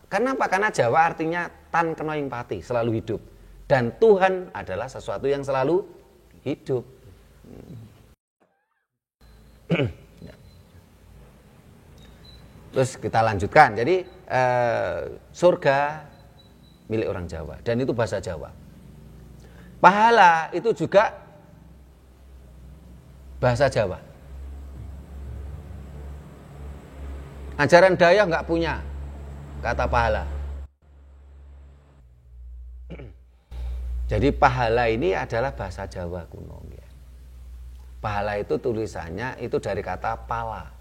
Karena apa? Karena Jawa artinya tan kena ing pati, selalu hidup. Dan Tuhan adalah sesuatu yang selalu hidup. Terus kita lanjutkan. Jadi surga milik orang Jawa dan itu bahasa Jawa. Pahala itu juga bahasa Jawa. Ajaran Dayak nggak punya kata pahala. Jadi pahala ini adalah bahasa Jawa kuno. Pahala itu tulisannya itu dari kata pala.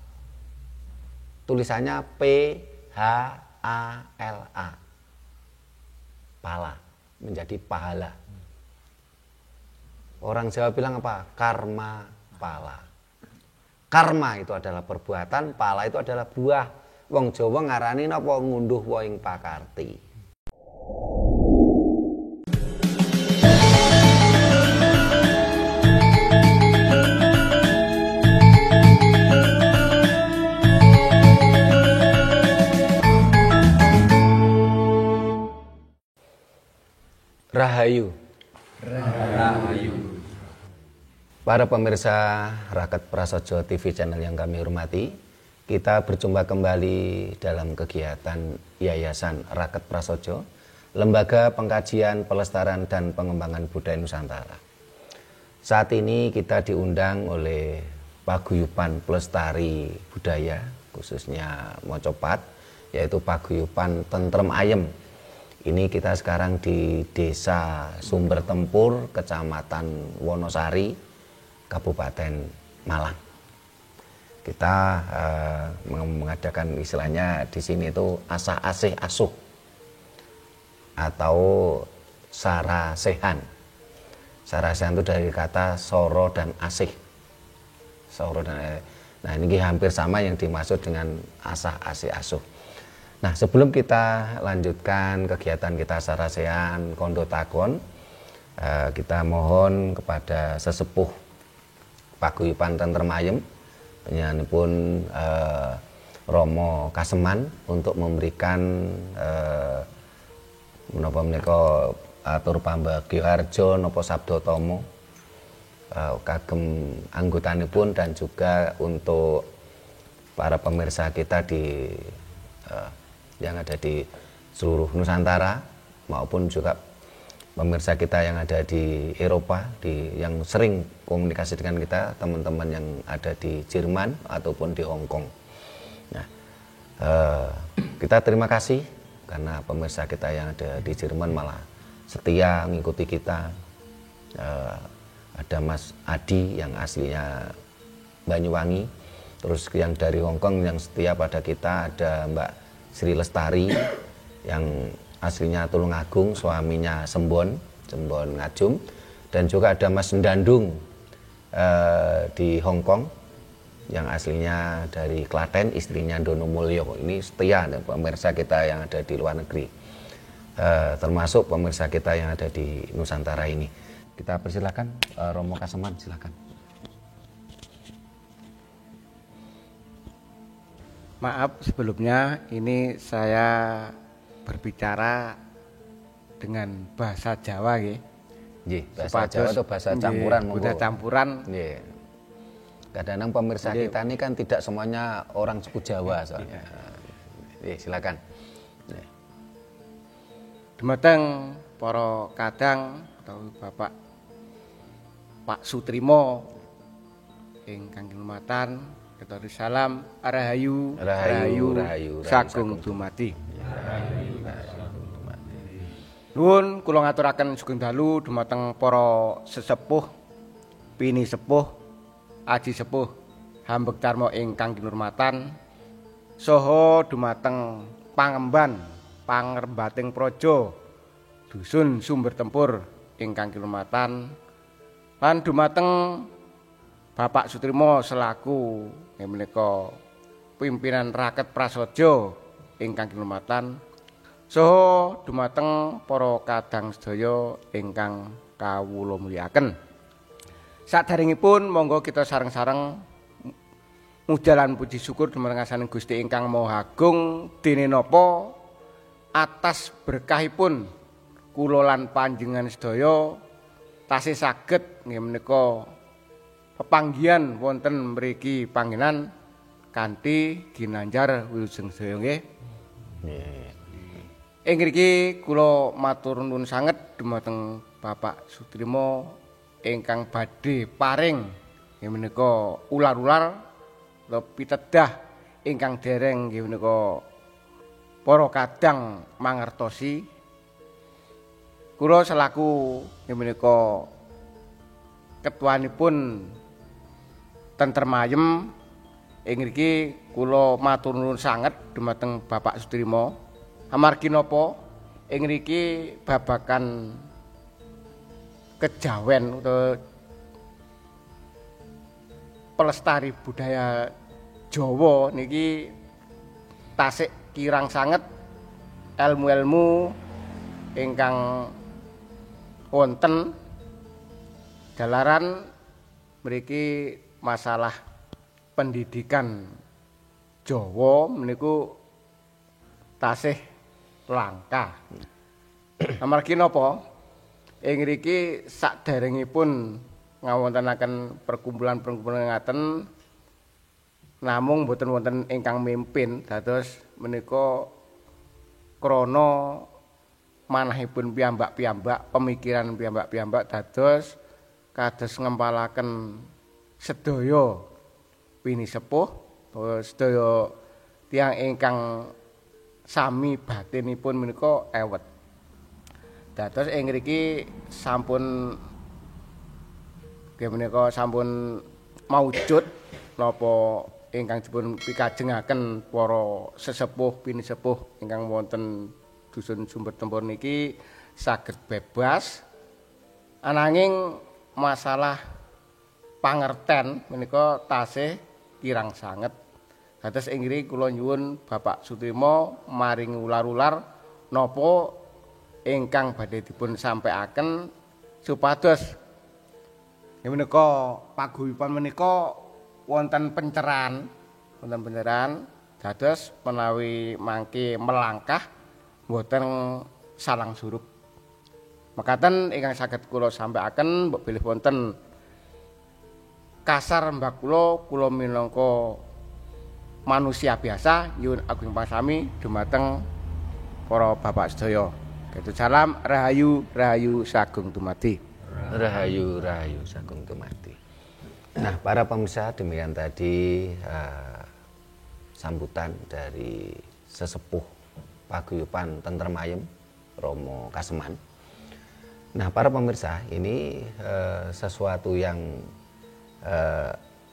Tulisannya P-H-A-L-A. Pala menjadi pahala. Orang Jawa bilang apa? Karma pala. Karma itu adalah perbuatan, pala itu adalah buah. Wong Jawa ngarani napa ngunduh wa ing pakarti. Rahayu. Rahayu. Para pemirsa Raket Prasaja TV channel yang kami hormati, kita berjumpa kembali dalam kegiatan Yayasan Raket Prasaja, Lembaga Pengkajian, Pelestarian dan Pengembangan Budaya Nusantara. Saat ini kita diundang oleh Paguyuban Pelestari Budaya, khususnya Mocopat, yaitu Paguyuban Tentrem Ayem. Ini kita sekarang di Desa Sumber Tempur, Kecamatan Wonosari, Kabupaten Malang. Kita mengadakan istilahnya di sini itu asah asih asuh atau sarasehan. Sarasehan itu dari kata soro dan asih. Soro dan nah ini hampir sama yang dimaksud dengan asah asih asuh. Nah, sebelum kita lanjutkan kegiatan kita sarasehan kondo takon, kita mohon kepada sesepuh Paguyuban Tentrem Ayem, penyanipun Romo Kaseman untuk memberikan menapa menika atur pambagya harja napa sabda tama kagem anggotanipun dan juga untuk para pemirsa kita di yang ada di seluruh Nusantara maupun juga pemirsa kita yang ada di Eropa, yang sering komunikasi dengan kita, teman-teman yang ada di Jerman ataupun di Hong Kong. Nah, kita terima kasih karena pemirsa kita yang ada di Jerman malah setia mengikuti kita. Ada Mas Adi yang aslinya Banyuwangi, terus yang dari Hong Kong yang setia pada kita ada Mbak Sri Lestari yang aslinya Tulungagung, suaminya Sembon Ngajum, dan juga ada Mas Ndandung di Hong Kong yang aslinya dari Klaten, istrinya Dono Mulyo. Ini setia dan pemirsa kita yang ada di luar negeri, termasuk pemirsa kita yang ada di Nusantara ini. Kita persilakan Romo Kaseman, silakan. Maaf sebelumnya, ini saya berbicara dengan bahasa Jawa ya. Bahasa Jawa atau bahasa campuran? Bahasa campuran. Kadang-kadang pemirsa kita ini kan tidak semuanya orang suku Jawa soalnya. Silakan. Dumateng para kadang atau Bapak Pak Sutrimo ingkang kinurmatan, Ketori salam, Rahayu, Sagung Dumadi. Nuwun kula ngaturaken sugeng dalu dumateng para sesepuh, pini sepuh, aji sepuh, hambek carma ingkang kinurmatan, saha dumateng pangemban pangrembating praja dusun Sumber Tempur ingkang kinurmatan, lan dumateng Bapak Sutrimo selaku menika pimpinan Raket Prasaja ingkang kinurmatan, saha dumateng para kadang sedaya ingkang kawula mulyakaken. Sadaringipun monggo kita sareng-sareng mujalan puji syukur dumateng asaning Gusti ingkang Maha Agung, dene napa atas berkahipun kula lan panjenengan sedaya tasih saged nggih menika pepanggihan wonten mriki panggenan kanthi ginanjar wilujeng sedaya nggih. Ing mriki kula matur nuwun sanget dumateng Bapak Sutrimo ingkang badhe paring nggih menika ular-ular pitedah ingkang dereng nggih menika para kadang mangertosi. Kula selaku nggih menika ketuanipun Tentrem Ayem ing mriki kula matur nuwun sanget dumateng Bapak Sutrimo. Amargi napa ing mriki babakan kejawen utawa pelestari budaya Jawa niki tasik kirang sanget ilmu-ilmu ingkang wonten dalaran mriki masalah pendidikan Jawa meniku tasih langka. Amargi napa? Ing mriki saderengipun ngawontenaken perkumpulan-perkumpulan ngaten namung boten wonten ingkang mimpin dados menika krana manahipun piyambak-piyambak, pemikiran piyambak-piyambak dados kados ngempalaken sedaya pinisepuh, sedaya tiyang ingkang sami batinipun menika ewet. Dados ing mriki sampun nggih menika sampun maujud napa ingkang dipun pikajengaken para sesepuh pinisepuh ingkang wonten dusun Sumber Tempur niki saged bebas ananging masalah pangerten menika tasih kirang sanget. Dados ing ngriki kula nyuwun Bapak Sutrimo maring ular-ular napa ingkang badhe dipun sampaiaken supados menika paguyuban menika wonten pencerahan dados menawi mangke melangkah mboten salang surup. Mekaten ingkang saged kula sampaiaken mbok bilih wonten kasar mbak kula minangka manusia biasa nyuwun agung pasami dumateng para bapak sedaya. Gitu salam rahayu rahayu sagung dumadi. Rahayu rahayu sagung dumadi. Nah, para pemirsa, demikian tadi sambutan dari sesepuh paguyuban Tentrem Ayem Romo Kaseman. Nah, para pemirsa, ini sesuatu yang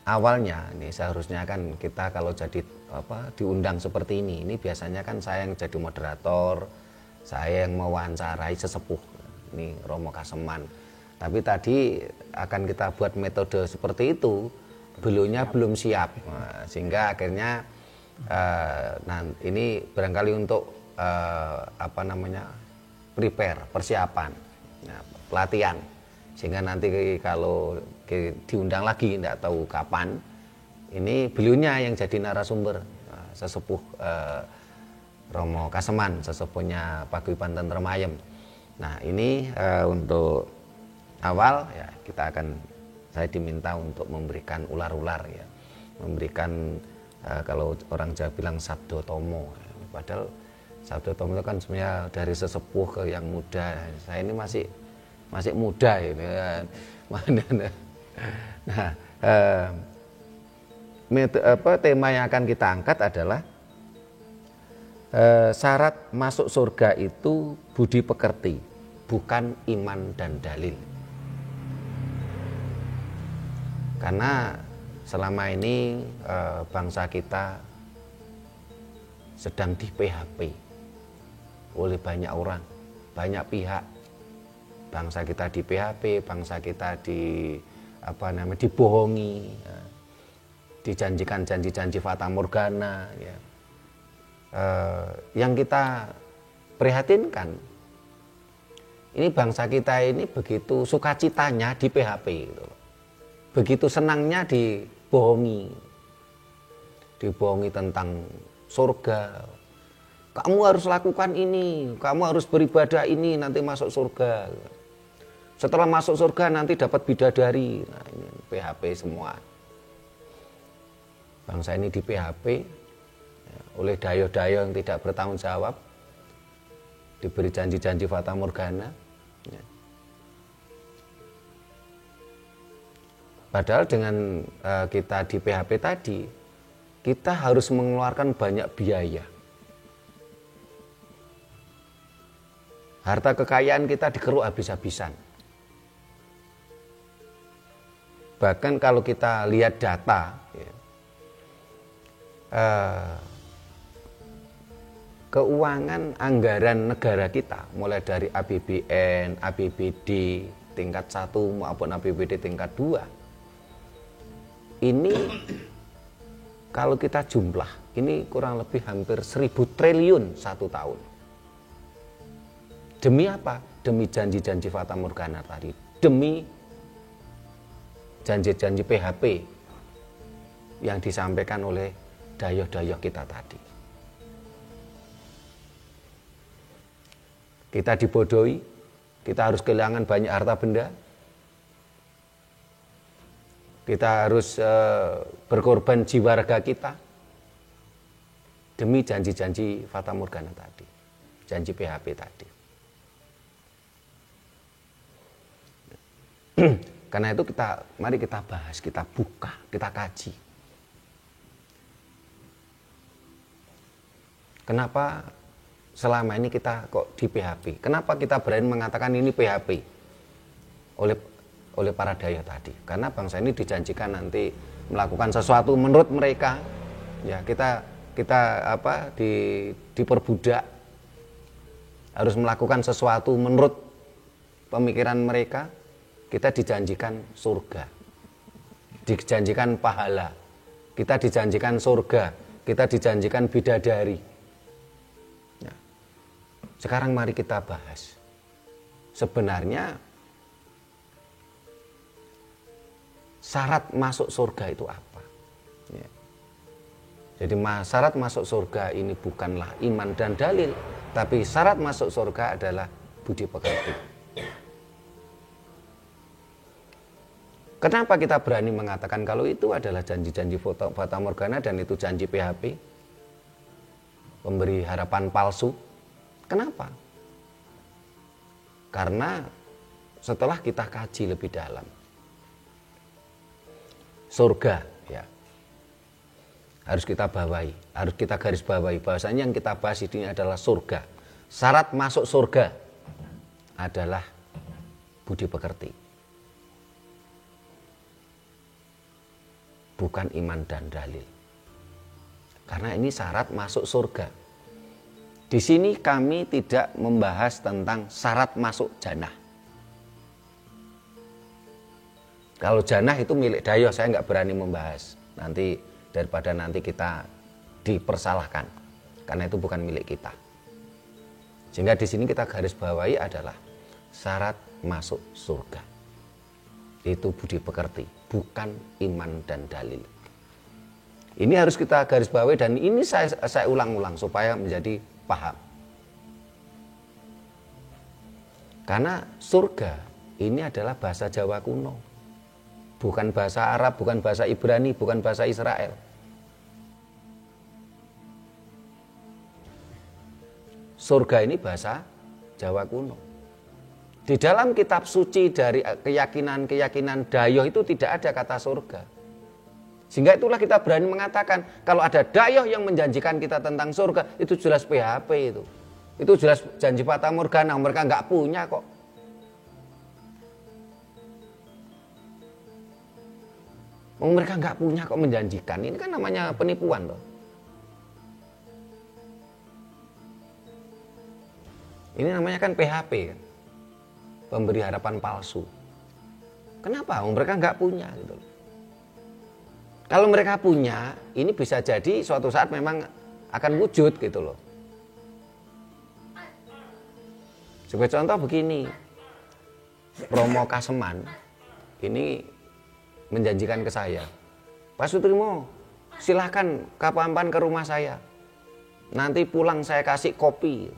awalnya ini seharusnya kan kita kalau jadi diundang seperti ini biasanya kan saya yang jadi moderator, saya yang mewawancarai sesepuh ini Romo Kaseman. Tapi tadi akan kita buat metode seperti itu, beliaunya belum siap, sehingga akhirnya ini barangkali untuk prepare, persiapan, pelatihan, sehingga nanti kalau diundang lagi tidak tahu kapan, ini beliaunya yang jadi narasumber, sesepuh Romo Kaseman, sesepuhnya Paguyuban Tentrem Ayem. Nah, ini untuk awal ya saya diminta untuk memberikan ular-ular ya, memberikan kalau orang Jawa bilang sabdo tomo, ya. Padahal sabdo tomo itu kan sebenarnya dari sesepuh ke yang muda. Saya ini masih muda ini ya. Nah, tema yang akan kita angkat adalah syarat masuk surga itu budi pekerti, bukan iman dan dalil. Karena selama ini bangsa kita sedang di PHP oleh banyak orang, banyak pihak. Bangsa kita di PHP, bangsa kita dibohongi, ya. Dijanjikan janji-janji fata morgana, ya. Yang kita prihatinkan, ini bangsa kita ini begitu sukacitanya di PHP, gitu. Begitu senangnya dibohongi tentang surga, kamu harus lakukan ini, kamu harus beribadah ini, nanti masuk surga. Setelah masuk surga nanti dapat bidadari. Nah, ini PHP semua. Bangsa ini di PHP ya, oleh dayo-dayo yang tidak bertanggung jawab, diberi janji-janji fata morgana. Ya. Padahal dengan kita di PHP tadi, kita harus mengeluarkan banyak biaya. Harta kekayaan kita dikeruk habis-habisan. Bahkan kalau kita lihat data, ya, keuangan anggaran negara kita, mulai dari APBN, APBD tingkat 1 maupun APBD tingkat 2, ini kalau kita jumlah, ini kurang lebih hampir 1.000 triliun satu tahun. Demi apa? Demi janji-janji fata morgana tadi, demi janji-janji PHP yang disampaikan oleh dayo-dayo kita tadi. Kita dibodohi, kita harus kehilangan banyak harta benda, kita harus berkorban jiwa raga kita demi janji-janji fata morgana tadi, janji PHP tadi. Karena itu mari kita bahas, kita buka, kita kaji. Kenapa selama ini kita kok di PHP? Kenapa kita berani mengatakan ini PHP oleh para dayo tadi? Karena bangsa ini dijanjikan nanti melakukan sesuatu menurut mereka. Ya, kita diperbudak, harus melakukan sesuatu menurut pemikiran mereka. Kita dijanjikan surga, dijanjikan pahala, kita dijanjikan surga, kita dijanjikan bidadari. Ya. Sekarang mari kita bahas. Sebenarnya syarat masuk surga itu apa? Ya. Jadi syarat masuk surga ini bukanlah iman dan dalil, tapi syarat masuk surga adalah budi pekerti. Kenapa kita berani mengatakan kalau itu adalah janji-janji fata morgana dan itu janji PHP, pemberi harapan palsu? Kenapa? Karena setelah kita kaji lebih dalam, surga ya harus kita bawahi, harus kita garis bawahi bahwasanya yang kita bahas ini adalah surga. Syarat masuk surga adalah budi pekerti, bukan iman dan dalil. Karena ini syarat masuk surga. Di sini kami tidak membahas tentang syarat masuk jannah. Kalau jannah itu milik dayo, saya nggak berani membahas. Nanti daripada nanti kita dipersalahkan, karena itu bukan milik kita. Sehingga di sini kita garis bawahi adalah syarat masuk surga. Itu budi pekerti, bukan iman dan dalil. Ini harus kita garis bawahi dan ini saya ulang-ulang supaya menjadi paham. Karena surga ini adalah bahasa Jawa kuno. Bukan bahasa Arab, bukan bahasa Ibrani, bukan bahasa Israel. Surga ini bahasa Jawa kuno. Di dalam kitab suci dari keyakinan-keyakinan dayo itu tidak ada kata surga. Sehingga itulah kita berani mengatakan kalau ada dayo yang menjanjikan kita tentang surga, itu jelas PHP itu. Itu jelas janji fata morgana, mereka nggak punya kok. Mereka nggak punya kok menjanjikan. Ini kan namanya penipuan loh. Ini namanya kan PHP kan. Pemberi harapan palsu. Kenapa? Mereka nggak punya gitu. Kalau mereka punya, ini bisa jadi suatu saat memang akan wujud gitu loh. Sebagai contoh begini, Romo Kaseman ini menjanjikan ke saya, Pak Sutrimo, silahkan kapan-kapan ke rumah saya. nanti pulang saya kasih kopi.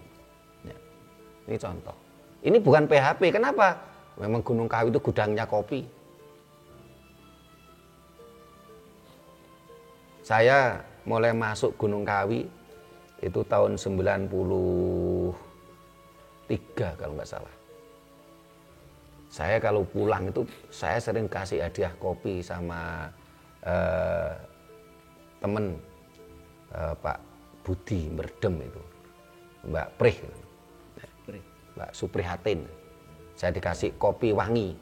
Ya, ini contoh. Ini bukan PHP, kenapa? Memang Gunung Kawi itu gudangnya kopi. Saya mulai masuk Gunung Kawi itu tahun 93 kalau nggak salah. Saya kalau pulang itu saya sering kasih hadiah kopi sama temen Pak Budi Merdem itu, Mbak Prih, Mbak Suprihatin. Saya dikasih kopi wangi.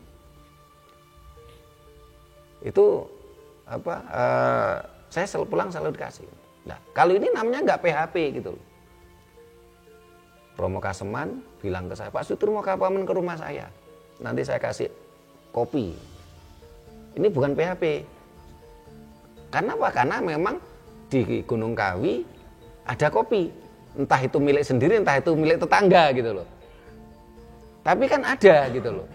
Itu apa? Saya selalu pulang selalu dikasih. Nah, kalau ini namanya nggak PHP gitu loh. Romo Kaseman bilang ke saya, Pak Suturmo kapan ke rumah saya? Nanti saya kasih kopi. Ini bukan PHP. Karena apa? Karena memang di Gunung Kawi ada kopi. Entah itu milik sendiri, entah itu milik tetangga gitu loh. Tapi kan ada gitu loh.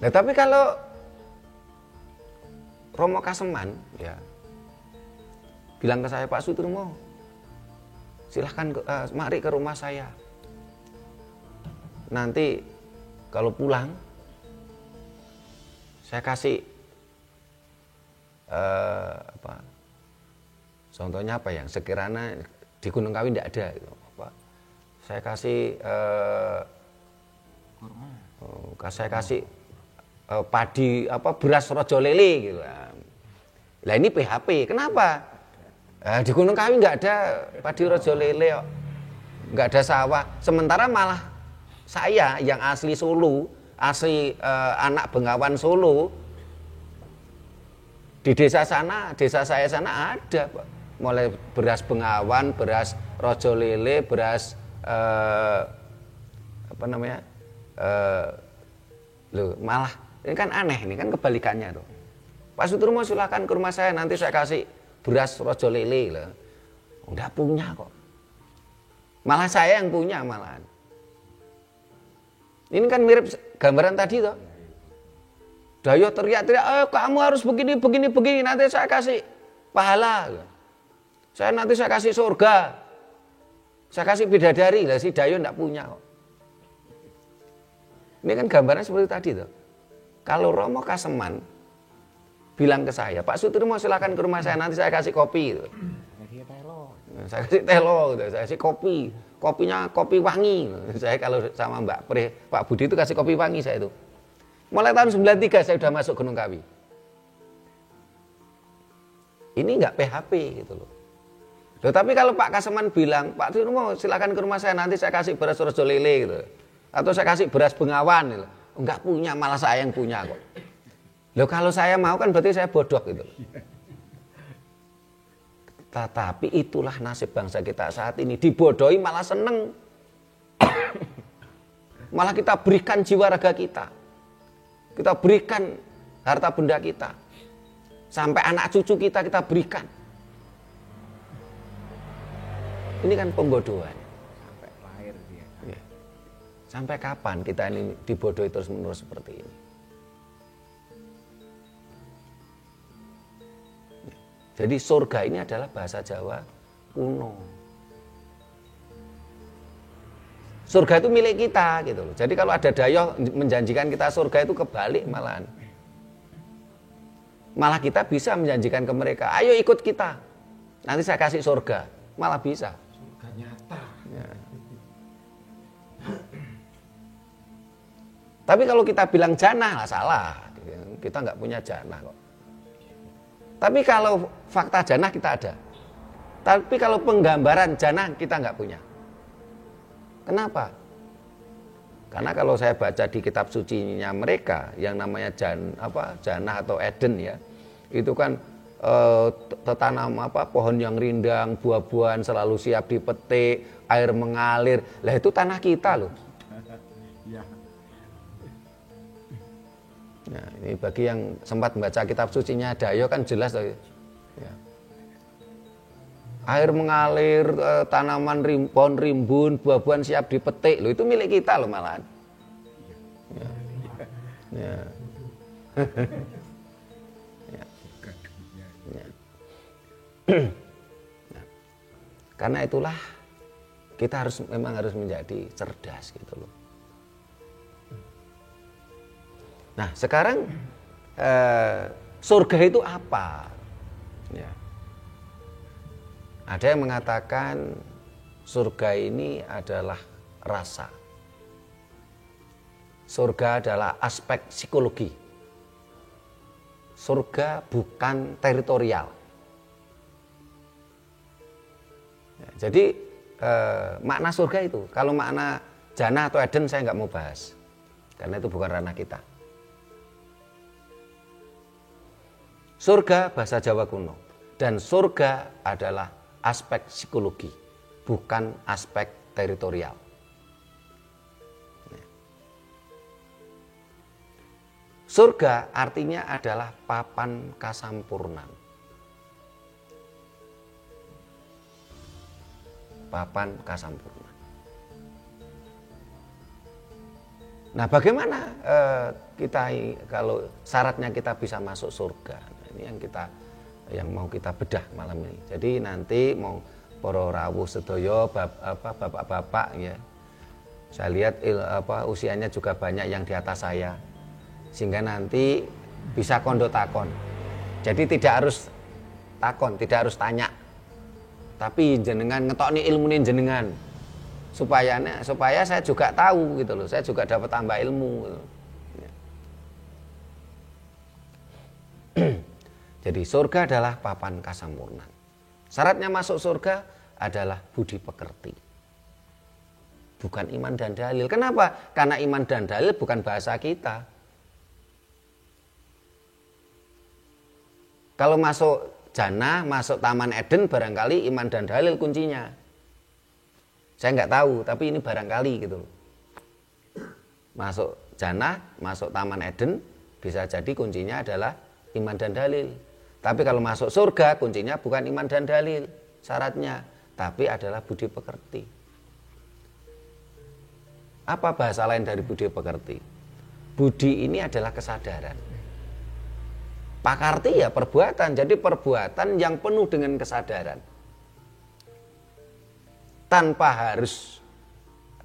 Nah, tapi kalau Romo Kaseman ya bilang ke saya, Pak Suturmo, silahkan mari ke rumah saya. Nanti kalau pulang saya kasih contohnya apa yang sekiranya di Gunung Kawi tidak ada gitu. Saya kasih saya kasih padi beras rojo lele gitu. Lah ini PHP. Kenapa? Di Gunung Kawi nggak ada padi rojo lele, nggak ada sawah. Sementara malah saya yang asli Solo, asli anak Bengawan Solo, di desa sana, desa saya sana ada, Pak. Mulai beras Bengawan, beras rojo lele, beras apa namanya? Loh, malah ini kan aneh, ini kan kebalikannya tuh. Pak Suturmo silakan ke rumah saya, nanti saya kasih beras rojo lele loh. Enggak punya kok. Malah saya yang punya malahan. Ini kan mirip gambaran tadi toh. Dayo teriak-teriak, kamu harus begini, begini, begini, nanti saya kasih pahala. Nanti saya kasih surga. Saya kasih bidadari, lah si Dayo enggak punya kok. Ini kan gambarannya seperti tadi toh. Kalau Romo Kaseman bilang ke saya, Pak Suturmo silakan ke rumah saya, nanti saya kasih kopi. Gitu. Saya kasih telo, gitu. Saya kasih kopi. Kopinya kopi wangi. Saya kalau sama Mbak Prih, Pak Budi itu kasih kopi wangi saya itu. Mulai tahun 93 saya sudah masuk Gunung Kawi. Ini enggak PHP gitu loh. Loh, tapi kalau Pak Kaseman bilang, Pak Suturmo silakan ke rumah saya, nanti saya kasih beras rojo lele gitu. Atau saya kasih beras Bengawan gitu. Enggak punya, malah saya yang punya kok. Loh, kalau saya mau kan berarti saya bodoh gitu loh. Tetapi itulah nasib bangsa kita saat ini, dibodohi malah seneng. Malah kita berikan jiwa raga kita. Kita berikan harta benda kita. Sampai anak cucu kita berikan. Ini kan pembodohan. Sampai lahir dia. Ya. Sampai kapan kita ini dibodohi terus-menerus seperti ini? Jadi surga ini adalah bahasa Jawa kuno. Surga itu milik kita gitu loh. Jadi kalau ada dayoh menjanjikan kita surga itu kebalik malahan. Malah kita bisa menjanjikan ke mereka, ayo ikut kita. Nanti saya kasih surga. Malah bisa. Surga nyata. Ya. Tapi kalau kita bilang jannah lah salah. Kita nggak punya jannah kok. Tapi kalau fakta jannah kita ada. Tapi kalau penggambaran jannah kita nggak punya. Kenapa? Karena kalau saya baca di kitab sucinya mereka yang namanya jannah atau Eden ya, itu kan tetanam pohon yang rindang, buah-buahan selalu siap dipetik, air mengalir. Lah itu tanah kita loh. Nah, ini bagi yang sempat membaca kitab sucinya Dayo kan jelas loh. Ya. Air mengalir, tanaman pohon rimbun, buah-buahan siap dipetik. Loh itu milik kita loh malahan. Ya. Ya. Ya. Ya. Karena itulah kita memang harus menjadi cerdas gitu loh. Nah sekarang surga itu apa? Ya. Ada yang mengatakan surga ini adalah rasa. Surga adalah aspek psikologi. Surga bukan teritorial. Ya, jadi makna surga itu, kalau makna jannah atau Eden saya nggak mau bahas, karena itu bukan ranah kita. Surga bahasa Jawa kuno, dan surga adalah aspek psikologi, bukan aspek teritorial. Surga artinya adalah papan kasampurnan. Papan kasampurnan. Nah, bagaimana kita kalau syaratnya kita bisa masuk surga? Nah, ini yang mau kita bedah malam ini. Jadi nanti mau para rawuh sedaya bapak-bapak ya. Saya lihat usianya juga banyak yang di atas saya. Sehingga nanti bisa kondo takon. Jadi tidak harus takon, tidak harus tanya. Tapi jenengan ngetokni ilmune jenengan. Supaya saya juga tahu gitu loh. Saya juga dapat tambah ilmu gitu. Jadi surga adalah papan kasampurnan. Syaratnya masuk surga adalah budi pekerti. Bukan iman dan dalil. Kenapa? Karena iman dan dalil bukan bahasa kita. Kalau masuk jannah, masuk taman Eden, barangkali iman dan dalil kuncinya. Saya nggak tahu, tapi ini barangkali gitu. Masuk jannah, masuk taman Eden, bisa jadi kuncinya adalah iman dan dalil. Tapi kalau masuk surga, kuncinya bukan iman dan dalil syaratnya, tapi adalah budi pekerti. Apa bahasa lain dari budi pekerti? Budi ini adalah kesadaran. Pakarti ya perbuatan, jadi perbuatan yang penuh dengan kesadaran. Tanpa harus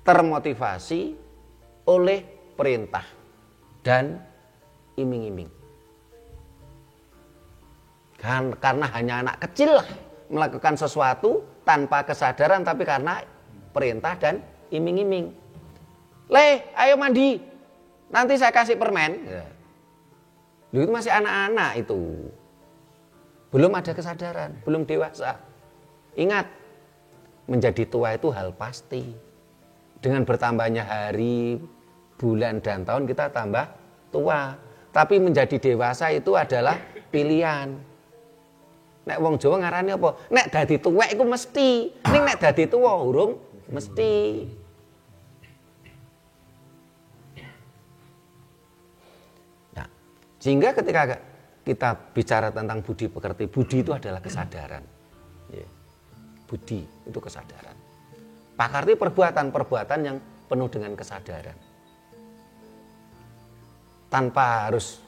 termotivasi oleh perintah dan iming-iming. Karena hanya anak kecil lah melakukan sesuatu tanpa kesadaran, tapi karena perintah dan iming-iming. Ayo mandi, nanti saya kasih permen. Lu itu masih anak-anak itu, belum ada kesadaran, belum dewasa. Ingat, menjadi tua itu hal pasti. Dengan bertambahnya hari, bulan dan tahun kita tambah tua. Tapi menjadi dewasa itu adalah pilihan. Nek wong Jawa ngarani apa? Nek dadi tuwek iku mesti. Ning nek dadi tuwa urung mesti. Nah, sehingga ketika kita bicara tentang budi pekerti, budi itu adalah kesadaran. Budi itu kesadaran. Pakarti perbuatan-perbuatan yang penuh dengan kesadaran. Tanpa harus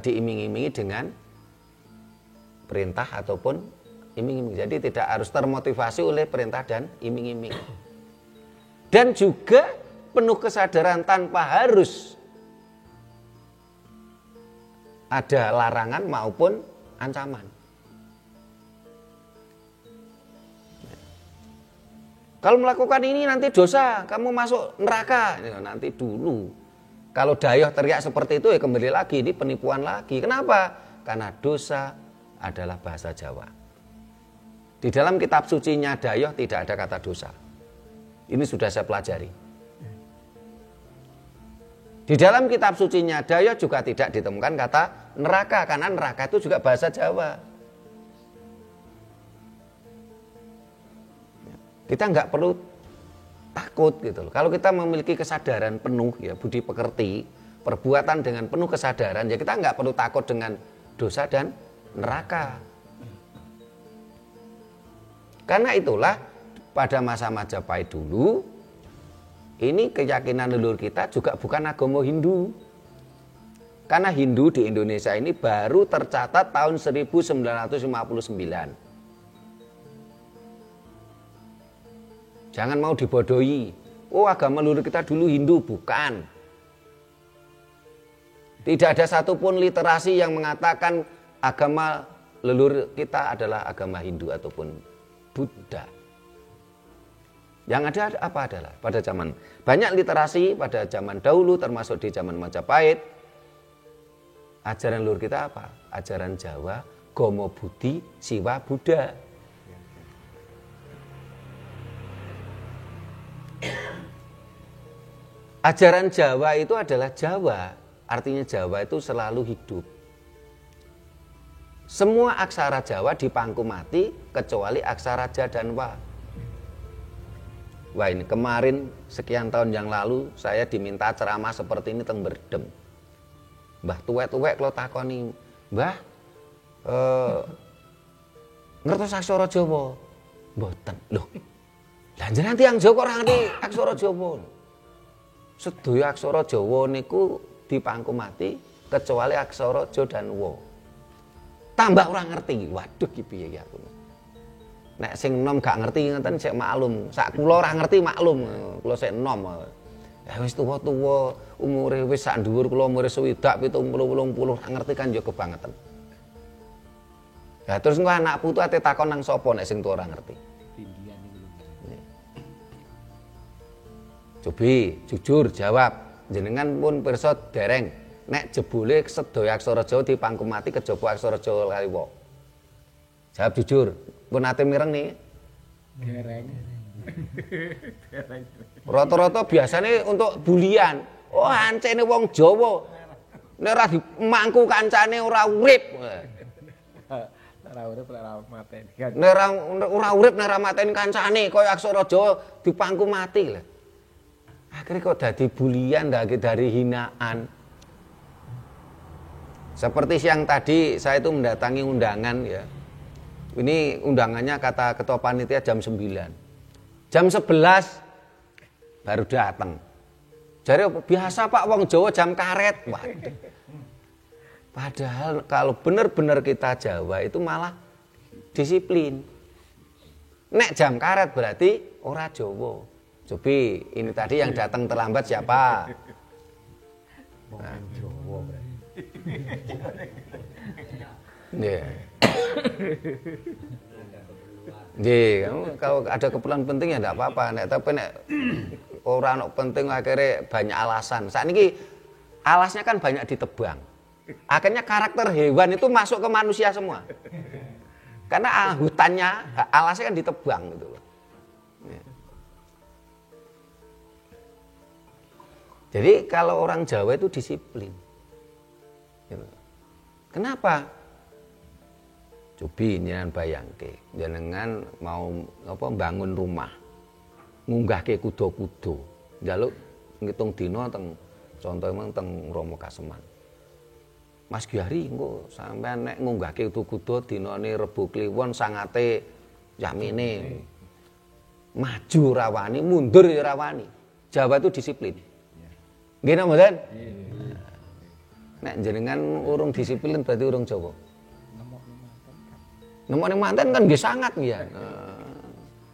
diiming-imingi dengan perintah ataupun iming-iming. Jadi tidak harus termotivasi oleh perintah dan iming-iming. Dan juga penuh kesadaran tanpa harus ada larangan maupun ancaman. Kalau melakukan ini nanti dosa, kamu masuk neraka. Ya, nanti dulu. Kalau Dayoh teriak seperti itu ya kembali lagi, ini penipuan lagi. Kenapa? Karena dosa adalah bahasa Jawa. Di dalam kitab sucinya Dayoh tidak ada kata dosa. Ini sudah saya pelajari. Di dalam kitab sucinya Dayoh juga tidak ditemukan kata neraka, karena neraka itu juga bahasa Jawa. Kita nggak perlu takut gitu loh. Kalau kita memiliki kesadaran penuh ya, budi pekerti, perbuatan dengan penuh kesadaran, ya kita nggak perlu takut dengan dosa dan neraka. Karena itulah pada masa Majapahit dulu, ini keyakinan leluhur kita juga bukan agama Hindu. Karena Hindu di Indonesia ini baru tercatat tahun 1959. Jangan mau dibodohi. Oh, agama leluhur kita dulu Hindu, bukan. Tidak ada satupun literasi yang mengatakan agama leluhur kita adalah agama Hindu ataupun Buddha. Yang ada apa adalah pada zaman banyak literasi pada zaman dahulu termasuk di zaman Majapahit, ajaran leluhur kita apa? Ajaran Jawa, Gomo Budi, Siwa Buddha. Ajaran Jawa itu adalah Jawa, artinya Jawa itu selalu hidup. Semua aksara Jawa dipangku mati kecuali aksara Ja dan Wa. Wah, ini kemarin sekian tahun yang lalu saya diminta ceramah seperti ini teng Berdem. Mbah tuwek-tuwek kalau takoni, Mbah, ngertos aksara Jawa? Mboten. Loh, lah jenengan tiyang Jawa kok ora ngerti aksara Jawa? Sedaya aksara Jawa niku dipangku mati kecuali aksara Ja dan Wa. Tambah ora ngerti. Waduh ki piye ya aku. Nek sing enom gak ngerti ngeten sik maklum. Sak kula ora ngerti maklum. Kula sik enom. Ya wis tuwa-tuwa, umure wis sak dhuwur kula umure 60, 70, 80 ora ngerti kan ya kebangetan. Lah terus engko anak putu ate takon nang sapa nek sing tuwa ora ngerti. Cobi jujur jawab, jenengan pun pirsa dereng nek jebule sedaya aksara Jawa dipangku mati kejaba aksara Jawa kali Wa. Jawab jujur, pun ate mireng nih. Dereng. Rata-rata biasanya untuk bulian. Oh, ancene wong Jawa. Nek ora dimangku kancane ora urip. Ora urip ora mateni. Nek ora urip nek ora mateni kancane kaya aksara Jawa dipangku mati lah. Akhirnya kok dadi bulian dari hinaan. Seperti siang tadi saya itu mendatangi undangan ya. Ini undangannya kata ketua panitia jam 9. Jam 11 baru datang. Jadi biasa Pak wong Jawa jam karet. Waduh. Padahal kalau benar-benar kita Jawa itu malah disiplin. Nek jam karet berarti ora Jawa. Cobi ini tadi yang datang terlambat siapa? Nah. Jawa berarti. Iya. Nggih, kalau ada keperluan penting ya enggak apa-apa. Nek tapi nek ora ono penting akhirnya banyak alasan. Saat ini alasnya kan banyak ditebang. Akhirnya karakter hewan itu masuk ke manusia semua. Karena hutannya alasnya kan ditebang gitu loh. Jadi kalau orang Jawa itu disiplin. Kenapa? Cobi jenengan bayangke, jenengan mau bangun rumah, ngunggahke kuda-kuda, njaluk ngitung dina teng contohnya teng Romo Kaseman. Mas Gyari engko sampean nek ngunggahke kuda dinane Rebo Kliwon sangate yamine. Maju rawani, mundur ya rawani. Jawa itu disiplin. Nggih napa mboten? Nek jenengan urung disiplin berarti urung Jawa. Nemokne manten kan nggih sangat ya.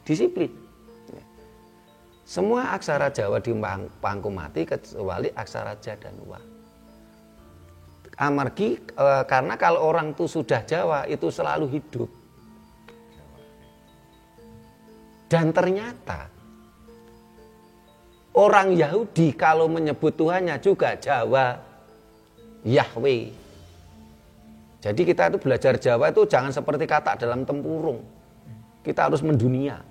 Disiplin. Semua aksara Jawa dipangku mati kecuali aksara Ja dan Wa. Amargi karena kalau orang itu sudah Jawa itu selalu hidup. Dan ternyata orang Yahudi kalau menyebut Tuhannya juga Jawa, Yahweh. Jadi kita itu belajar Jawa itu jangan seperti katak dalam tempurung. Kita harus mendunia.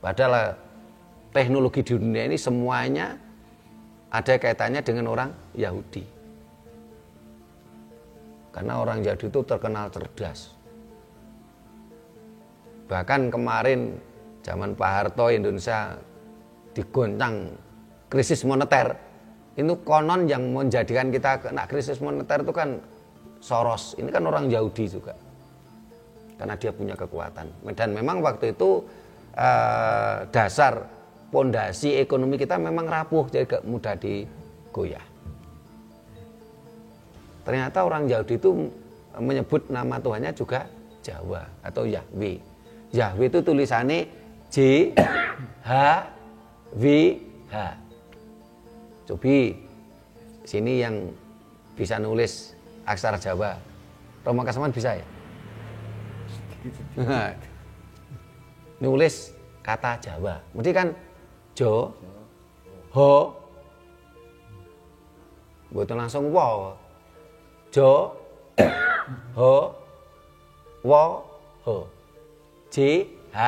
Padahal teknologi di dunia ini semuanya ada kaitannya dengan orang Yahudi. Karena orang Yahudi itu terkenal cerdas. Bahkan kemarin zaman Pak Harto Indonesia digoncang krisis moneter. Itu konon yang menjadikan kita kena krisis moneter itu kan Soros. Ini kan orang Yahudi juga. Karena dia punya kekuatan. Dan memang waktu itu dasar pondasi ekonomi kita memang rapuh, jadi gak mudah digoyah. Ternyata orang Yahudi itu menyebut nama Tuhannya juga Jawa atau Yahweh. Yahweh itu tulisannya J H W H. Cobi sini yang bisa nulis aksara Jawa. Romo Kasaman bisa ya? Nulis kata Jawa. Mesti kan Jo, Ho, mboten langsung Wo. Jo, Ho, Wo, Ho. J, H,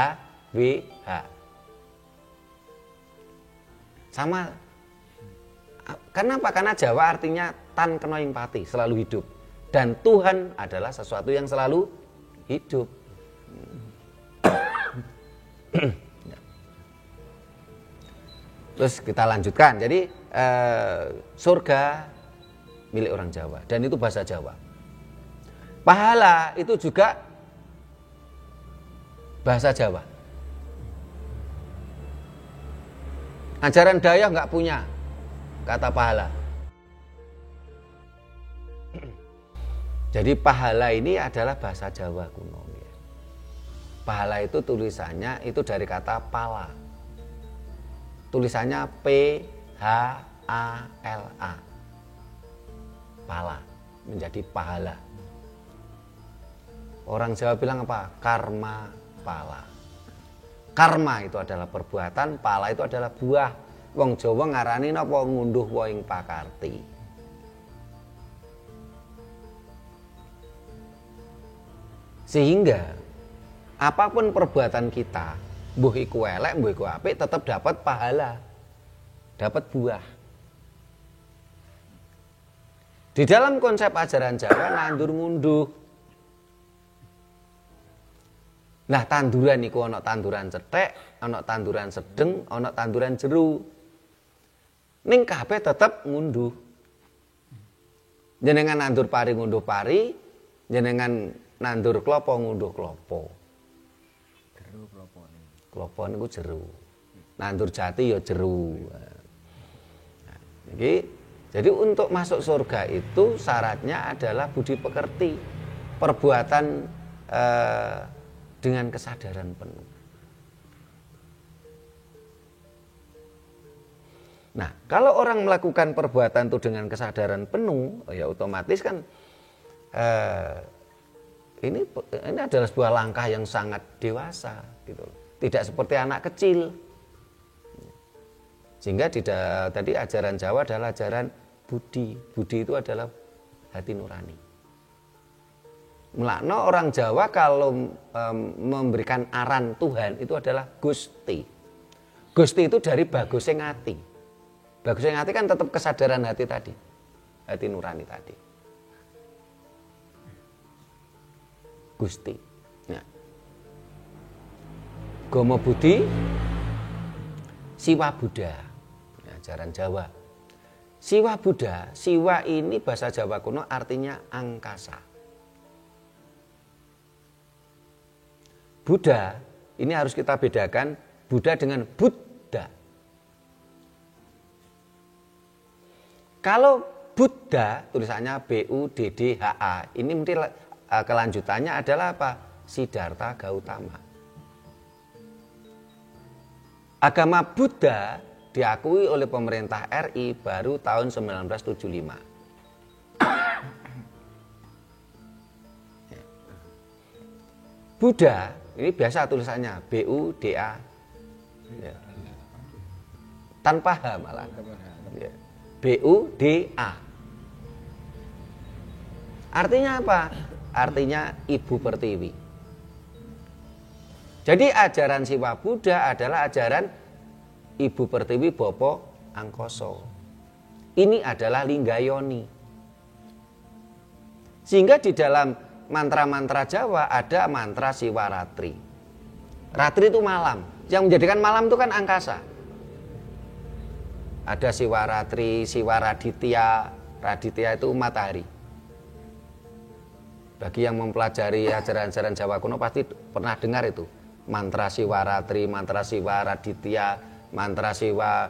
W, H. Sama. Kenapa? Karena Jawa artinya tan kena ing pati, selalu hidup. Dan Tuhan adalah sesuatu yang selalu hidup. Terus kita lanjutkan. Jadi surga milik orang Jawa dan itu bahasa Jawa. Pahala itu juga bahasa Jawa. Ajaran Dayak nggak punya kata pahala. Jadi pahala ini adalah bahasa Jawa kuno. Pahala itu tulisannya itu dari kata pala. Tulisannya P H A L A. Pala menjadi pahala. Orang Jawa bilang apa? Karma pala. Karma itu adalah perbuatan, pala itu adalah buah. Wong Jawa ngarani napa ngunduh wa ing pakarti. Sehingga apapun perbuatan kita, mbuh iku elek, mbuh iku apik, tetap dapat pahala. Dapat buah. Di dalam konsep ajaran Jawa nandur ngunduh. Nah, tanduran iku ana tanduran cethek, ana tanduran sedeng, ana tanduran jeru. Ning kabeh tetep ngunduh. Jenengan nandur pari ngunduh pari, jenengan nandur klopo ngunduh klopo. Jeru klopone. Klopo niku jeru. Nandur jati ya jeru. Nah, jadi untuk masuk surga itu syaratnya adalah budi pekerti, perbuatan dengan kesadaran penuh. Nah, kalau orang melakukan perbuatan itu dengan kesadaran penuh, ya otomatis kan ini adalah sebuah langkah yang sangat dewasa, gitu. Tidak seperti anak kecil. Sehingga tadi ajaran Jawa adalah ajaran budi. Budi itu adalah hati nurani. Mulakno orang Jawa kalau memberikan aran Tuhan itu adalah Gusti. Gusti itu dari bagusing ati. Bagusing ati kan tetap kesadaran hati tadi. Hati nurani tadi. Gusti. Nah. Gomo Budi Siwa Buddha. Ajaran Jawa. Siwa Buddha, Siwa ini bahasa Jawa kuno artinya angkasa. Buddha, ini harus kita bedakan Buddha dengan Buddha. Kalau Buddha, tulisannya B-U-D-D-H-A, ini mungkin kelanjutannya adalah apa? Siddhartha Gautama. Agama Buddha diakui oleh pemerintah RI baru tahun 1975. Buddha, ini biasa tulisannya B-U-D-A. Ya. Tanpa H malah. Ya. B-U-D-A. Artinya apa? Artinya Ibu Pertiwi. Jadi ajaran Siwa Buddha adalah ajaran Ibu Pertiwi Bopo Angkoso. Ini adalah Linggayoni. Sehingga di dalam mantra-mantra Jawa ada mantra Siwaratri. Ratri itu malam. Yang menjadikan malam itu kan angkasa. Ada Siwaratri, Siwaraditya. Raditya itu matahari. Bagi yang mempelajari ajaran-ajaran Jawa kuno pasti pernah dengar itu. Mantra Siwaratri, mantra Siwaraditya, mantra Siwa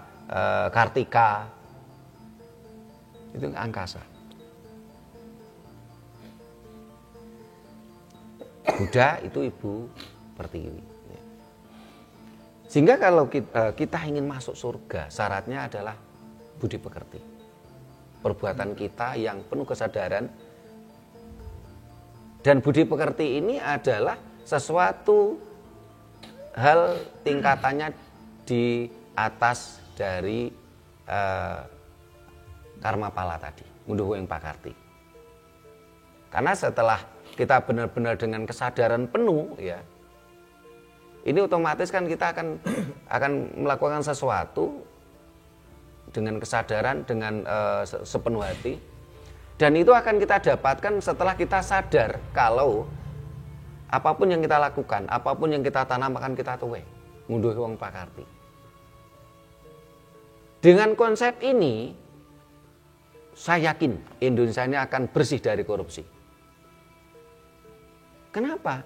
Kartika. Itu angkasa. Buddha itu Ibu Pertiwi. Sehingga kalau kita ingin masuk surga, syaratnya adalah budi pekerti. Perbuatan kita yang penuh kesadaran. Dan budi pekerti ini adalah sesuatu hal tingkatannya di atas dari karma pala tadi, ngunduh yang pakarti. Karena setelah kita benar-benar dengan kesadaran penuh, ya, ini otomatis kan kita akan melakukan sesuatu dengan kesadaran, dengan sepenuh hati. Dan itu akan kita dapatkan setelah kita sadar kalau apapun yang kita lakukan, apapun yang kita tanam akan kita tuwe, ngunduh wong pakarti. Dengan konsep ini, saya yakin Indonesia ini akan bersih dari korupsi. Kenapa?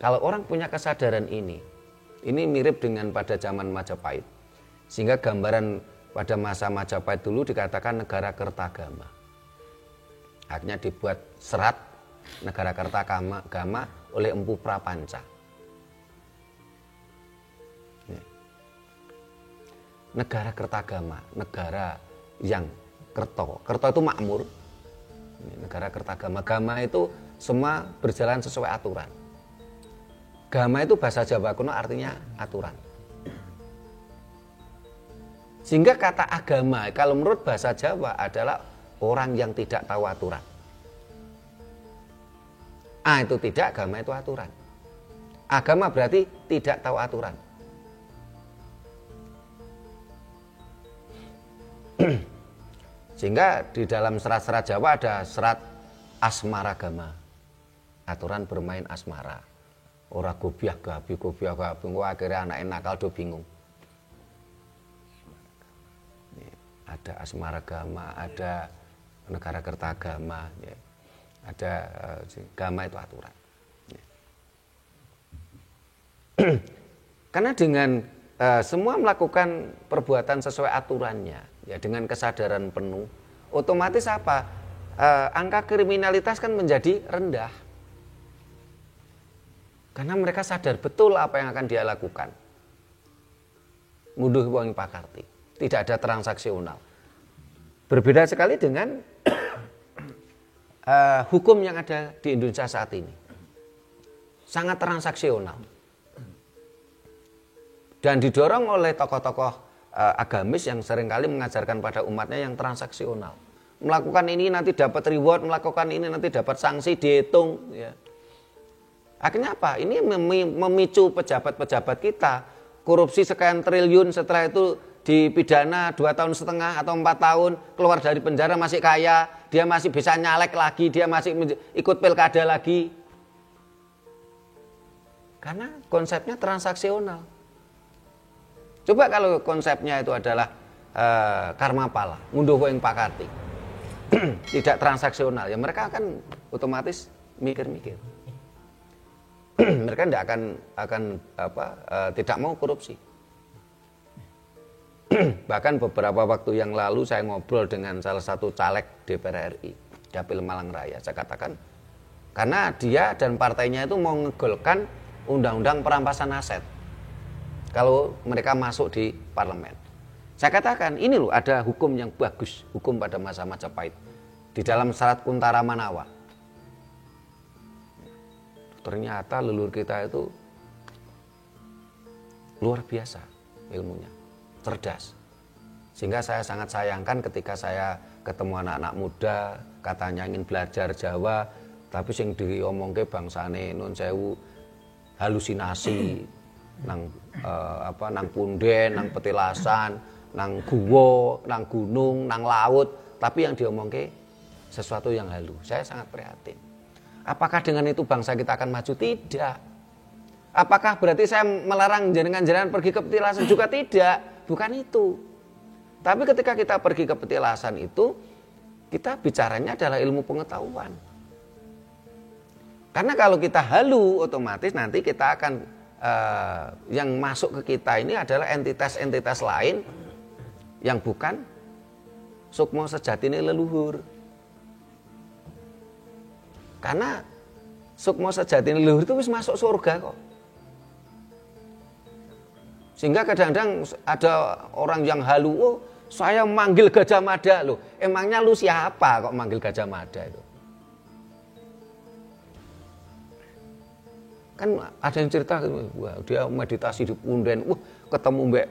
Kalau orang punya kesadaran ini mirip dengan pada zaman Majapahit. Sehingga gambaran pada masa Majapahit dulu dikatakan negara Kertagama. Akhirnya dibuat serat negara Kertagama oleh Empu Prapanca. Negara Kertagama, negara yang Kerto itu makmur. Negara Kertagama, gama itu semua berjalan sesuai aturan. Gama itu bahasa Jawa kuno artinya aturan. Sehingga kata agama kalau menurut bahasa Jawa adalah orang yang tidak tahu aturan. Itu tidak, agama itu aturan. Agama berarti tidak tahu aturan. Sehingga di dalam serat-serat Jawa ada serat asmaragama. Aturan bermain asmara. Ora gobiah gabi, akhirnya anak nakal do bingung. Ada asmaragama, ada negara Kertagama, ya. Ada gama itu aturan. Ya. Karena dengan semua melakukan perbuatan sesuai aturannya, ya, dengan kesadaran penuh, otomatis apa? Angka kriminalitas kan menjadi rendah. Karena mereka sadar betul apa yang akan dia lakukan. Ngunduh wong pakarti, tidak ada transaksional. Berbeda sekali dengan hukum yang ada di Indonesia saat ini. Sangat transaksional. Dan didorong oleh tokoh-tokoh agamis yang seringkali mengajarkan pada umatnya yang transaksional. Melakukan ini nanti dapat reward, melakukan ini nanti dapat sanksi, dihitung. Ya. Akhirnya apa? Ini memicu pejabat-pejabat kita. Korupsi sekian triliun, setelah itu dipidana 2,5 tahun atau 4 tahun, keluar dari penjara masih kaya, dia masih bisa nyalek lagi, dia masih ikut pilkada lagi. Karena konsepnya transaksional. Coba kalau konsepnya itu adalah karma pala, ngunduh wong pakarti. Tidak transaksional, ya mereka akan otomatis mikir-mikir. Mereka tidak tidak mau korupsi. Bahkan beberapa waktu yang lalu saya ngobrol dengan salah satu caleg DPR RI, Dapil Malang Raya. Saya katakan, karena dia dan partainya itu mau ngegolkan undang-undang perampasan aset kalau mereka masuk di parlemen. Saya katakan, ini loh ada hukum yang bagus, hukum pada masa Majapahit. Di dalam Syarat Kuntara Manawa. Ternyata leluhur kita itu luar biasa ilmunya. Cerdas. Sehingga saya sangat sayangkan ketika saya ketemu anak-anak muda katanya ingin belajar Jawa, tapi sing diomongke bangsane nun sewu halusinasi nang nang punden, nang petilasan, nang guwa, nang gunung, nang laut, tapi yang diomongke sesuatu yang halu. Saya sangat prihatin. Apakah dengan itu bangsa kita akan maju? Tidak. Apakah berarti saya melarang jenengan-jenengan pergi ke petilasan? Juga tidak. Bukan itu. Tapi ketika kita pergi ke petilasan itu, kita bicaranya adalah ilmu pengetahuan. Karena kalau kita halu, otomatis nanti kita akan yang masuk ke kita ini adalah entitas-entitas lain yang bukan sukmo sejatine leluhur. Karena sukma sejatine leluhur itu wis masuk surga kok. Sehingga kadang-kadang ada orang yang halu, oh saya manggil Gajah Mada loh. Emangnya lu siapa kok manggil Gajah Mada itu? Kan ada yang cerita, wah, dia meditasi di punden, ketemu mbak,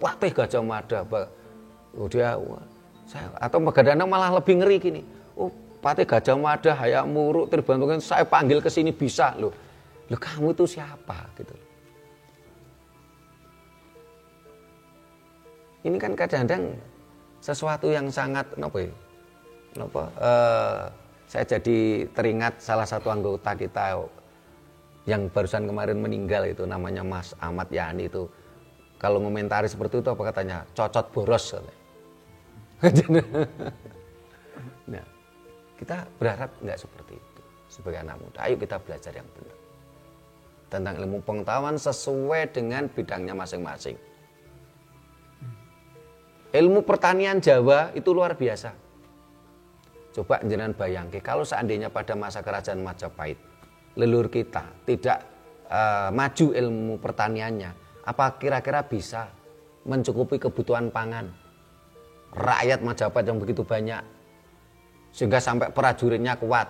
patih Gajah Mada, atau kadang-kadang malah lebih ngeri gini, patih Gajah Mada, hayam muruk, terbantungkan, saya panggil ke sini bisa loh. Loh kamu itu siapa gitu? Ini kan kadang-kadang sesuatu yang sangat saya jadi teringat salah satu anggota kita yang barusan kemarin meninggal itu, namanya Mas Ahmad Yani itu. Kalau ngomentari seperti itu apa katanya? Cocot boros. Nah, kita berharap nggak seperti itu sebagai anak muda. Ayo kita belajar yang benar tentang ilmu pengetahuan sesuai dengan bidangnya masing-masing. Ilmu pertanian Jawa itu luar biasa. Coba jenengan bayangke kalau seandainya pada masa kerajaan Majapahit leluhur kita tidak maju ilmu pertaniannya, apa kira-kira bisa mencukupi kebutuhan pangan rakyat Majapahit yang begitu banyak, sehingga sampai prajuritnya kuat,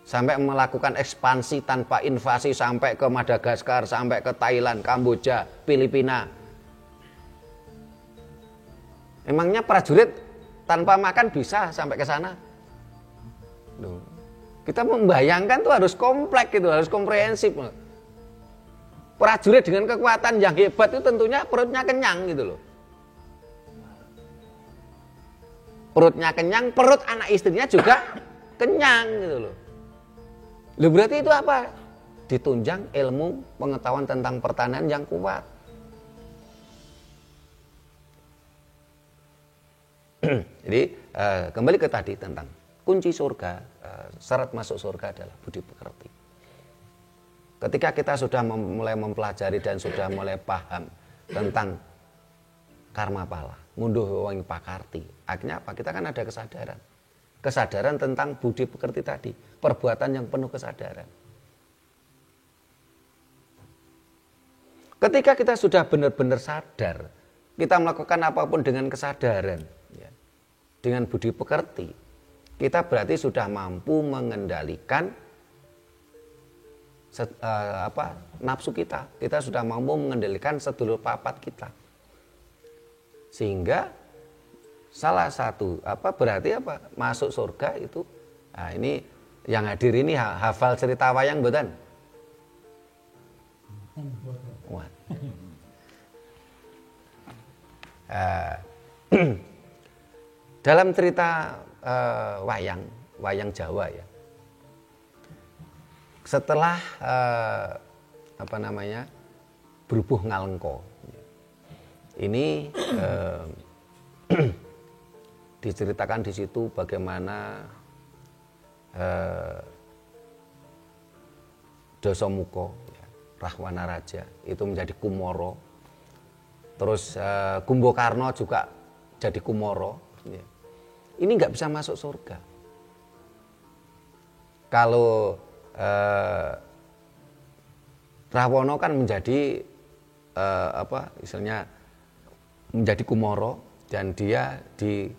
sampai melakukan ekspansi tanpa invasi sampai ke Madagaskar, sampai ke Thailand, Kamboja, Filipina. Emangnya prajurit tanpa makan bisa sampai ke sana? Loh. Kita membayangkan tuh harus kompleks gitu, harus komprehensif. Prajurit dengan kekuatan yang hebat itu tentunya perutnya kenyang gitu loh. Perutnya kenyang, perut anak istrinya juga kenyang gitu loh. Loh berarti itu apa? Ditunjang ilmu pengetahuan tentang pertanian yang kuat. Jadi kembali ke tadi tentang kunci surga, syarat masuk surga adalah budi pekerti. Ketika kita sudah mulai mempelajari dan sudah mulai paham tentang karma pala, munduh wangi pakarti, akhirnya apa? Kita kan ada kesadaran. Kesadaran tentang budi pekerti tadi, perbuatan yang penuh kesadaran. Ketika kita sudah benar-benar sadar, kita melakukan apapun dengan kesadaran, ya, dengan budi pekerti, kita berarti sudah mampu mengendalikan nafsu kita. Kita sudah mampu mengendalikan sedulur papat kita. Sehingga salah satu berarti masuk surga itu. Nah, ini yang hadir ini hafal cerita wayang mboten? Dalam cerita wayang Jawa ya, setelah Brubuh Ngalengka ini diceritakan di situ bagaimana Dasamuka, ya, Rahwana Raja itu menjadi Kumara, terus Kumbakarna juga jadi Kumara. Ya. Ini nggak bisa masuk surga. Kalau Rahwana kan menjadi menjadi Kumara dan dia di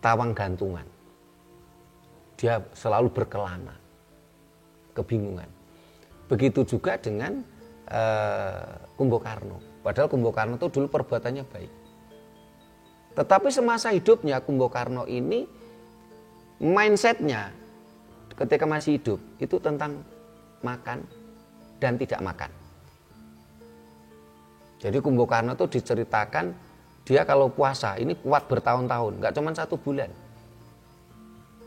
tawang gantungan. Dia selalu berkelana, kebingungan. Begitu juga dengan Kumbakarna. Padahal Kumbakarna itu dulu perbuatannya baik. Tetapi semasa hidupnya Kumbakarna ini mindsetnya ketika masih hidup itu tentang makan dan tidak makan. Jadi Kumbakarna itu diceritakan dia kalau puasa ini kuat bertahun-tahun, nggak cuma 1 bulan.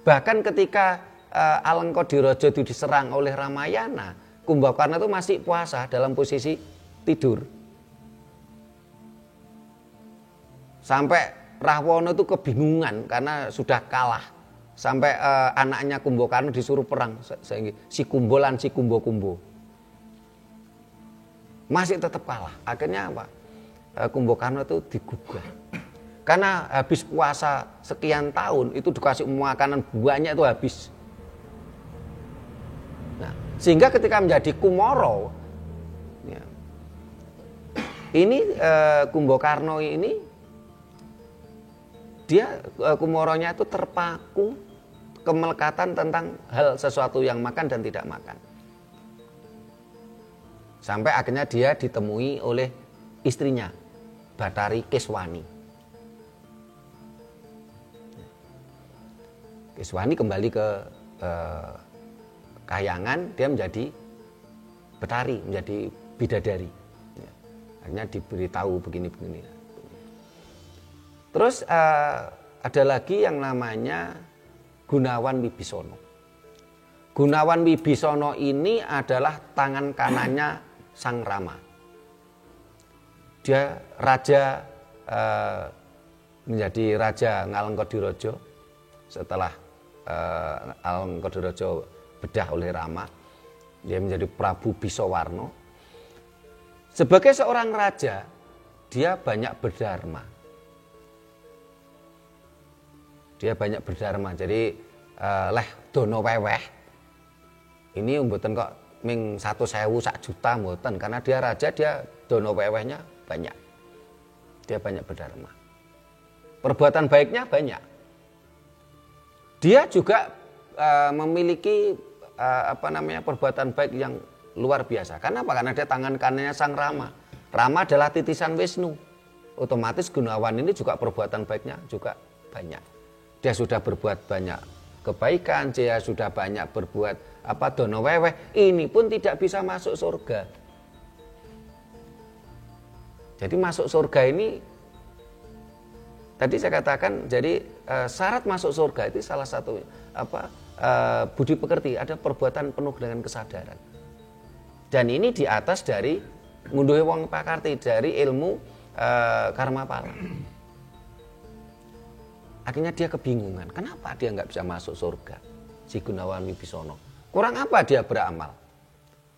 Bahkan ketika Alengkodiraja itu diserang oleh Ramayana, Kumbakarna itu masih puasa dalam posisi tidur. Sampai Rahwana itu kebingungan karena sudah kalah. Sampai anaknya Kumbakarna disuruh perang, si Kumbolan si Kumbo-Kumbo. Masih tetap kalah. Akhirnya apa? Kumbakarna itu digugah. Karena habis puasa sekian tahun itu dikasih makanan banyak itu habis. Nah, sehingga ketika menjadi Kumara, ya, ini Kumbakarna ini dia Kumaranya itu terpaku kemelekatan tentang hal sesuatu yang makan dan tidak makan. Sampai akhirnya dia ditemui oleh istrinya, Bathari Keswani. Keswani kembali ke Kahyangan, dia menjadi Bathari, menjadi bidadari. Akhirnya diberitahu begini-begini. Terus ada lagi yang namanya Gunawan Wibisana. Gunawan Wibisana ini adalah tangan kanannya Sang Rama. Dia raja, menjadi raja Ngalengkadiraja setelah Ngalengkadiraja bedah oleh Rama. Dia menjadi Prabu Bisawarna. Sebagai seorang raja, dia banyak berdharma. Dia banyak berdharma. Jadi leh dono weweh. Ini mboten kok ming 1.000 sak juta mboten, karena dia raja, dia dono wewehnya banyak. Dia banyak berdharma. Perbuatan baiknya banyak. Dia juga memiliki perbuatan baik yang luar biasa. Karena apa? Karena dia tangan kanannya Sang Rama. Rama adalah titisan Wisnu. Otomatis Gunawan ini juga perbuatan baiknya juga banyak. Dia sudah berbuat banyak kebaikan, dia sudah banyak berbuat dono weweh. Ini pun tidak bisa masuk surga. Jadi masuk surga ini, tadi saya katakan, jadi syarat masuk surga itu salah satu budi pekerti, ada perbuatan penuh dengan kesadaran. Dan ini di atas dari ngunduhi wong pakarti, dari ilmu karma pala. Akhirnya dia kebingungan, kenapa dia nggak bisa masuk surga, si Gunawan Wibisana? Kurang apa dia beramal?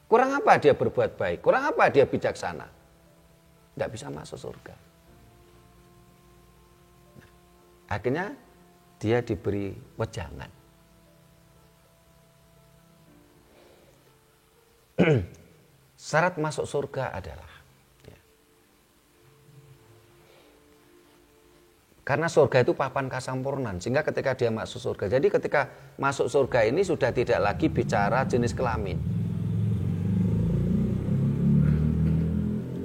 Kurang apa dia berbuat baik? Kurang apa dia bijaksana? Nggak bisa masuk surga. Nah, akhirnya dia diberi wejangan. Syarat masuk surga adalah karena surga itu papan kasampurnan, sehingga ketika dia masuk surga, jadi ketika masuk surga ini sudah tidak lagi bicara jenis kelamin.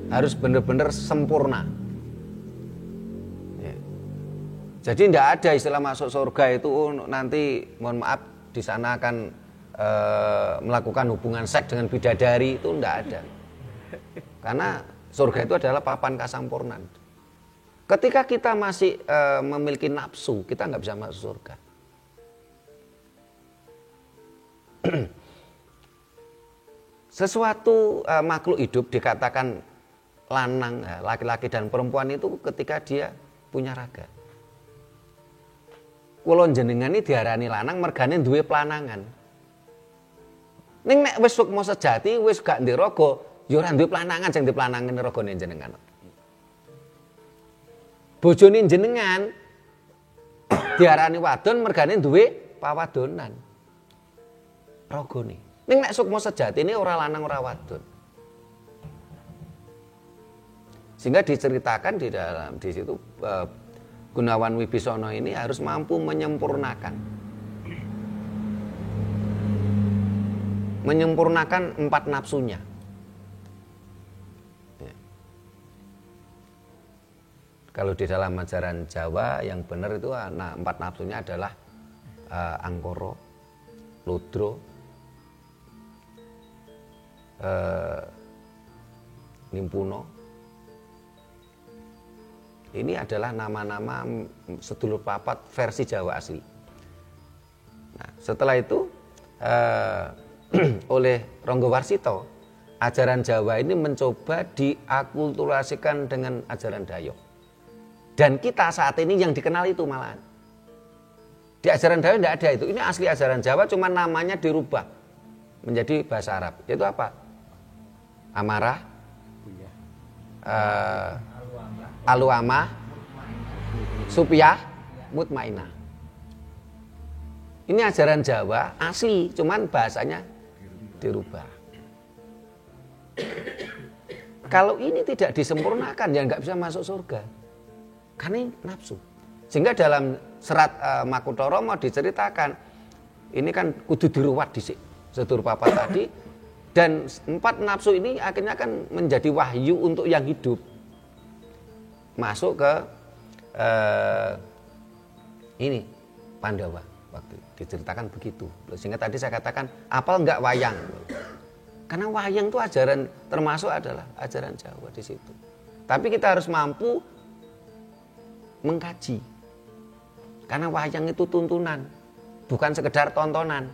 Harus benar-benar sempurna. Ya. Jadi tidak ada istilah masuk surga itu nanti, mohon maaf, di sana akan melakukan hubungan seks dengan bidadari, itu tidak ada. Karena surga itu adalah papan kasampurnan. Ketika kita masih memiliki nafsu, kita nggak bisa masuk surga. Sesuatu makhluk hidup dikatakan lanang, laki-laki dan perempuan itu ketika dia punya raga. Kulo jenengan ini diarani lanang mergane duwe planangan. Ning nek wis sukma sejati, wis gak ndek raga, ya ora duwe planangan, sing diplanangen ragane jenengan. Bojone jenengan diarani wadon mergane duwe pawadonan ragane. Ning nek sukma sejati ini ora lanang ora wadon. Sehingga diceritakan di dalam di situ Gunawan Wibisana ini harus mampu menyempurnakan 4 nafsunya. Kalau di dalam ajaran Jawa yang benar itu 4 nafsunya adalah Angkara, Ludra, Nimpuna. Ini adalah nama-nama sedulur papat versi Jawa asli. Nah, setelah itu oleh Ronggo Warsito, ajaran Jawa ini mencoba diakulturasikan dengan ajaran Dayak. Dan kita saat ini yang dikenal itu malahan. Di ajaran Dayak tidak ada itu. Ini asli ajaran Jawa, cuma namanya dirubah menjadi bahasa Arab. Yaitu apa? Amarah, Aluamah, Supiyah, Mutmainah. Ini ajaran Jawa asli, cuman bahasanya dirubah. Kalau ini tidak disempurnakan ya nggak bisa masuk surga. Karena ini nafsu. Sehingga dalam serat Makutara mau diceritakan, ini kan kudu diruwat dhisik sedulur papat tadi, dan 4 nafsu ini akhirnya akan menjadi wahyu untuk yang hidup. Masuk ke ini Pandawa waktu diceritakan begitu. Sehingga tadi saya katakan apal enggak wayang. Karena wayang itu ajaran termasuk adalah ajaran Jawa di situ. Tapi kita harus mampu mengkaji. Karena wayang itu tuntunan, bukan sekedar tontonan.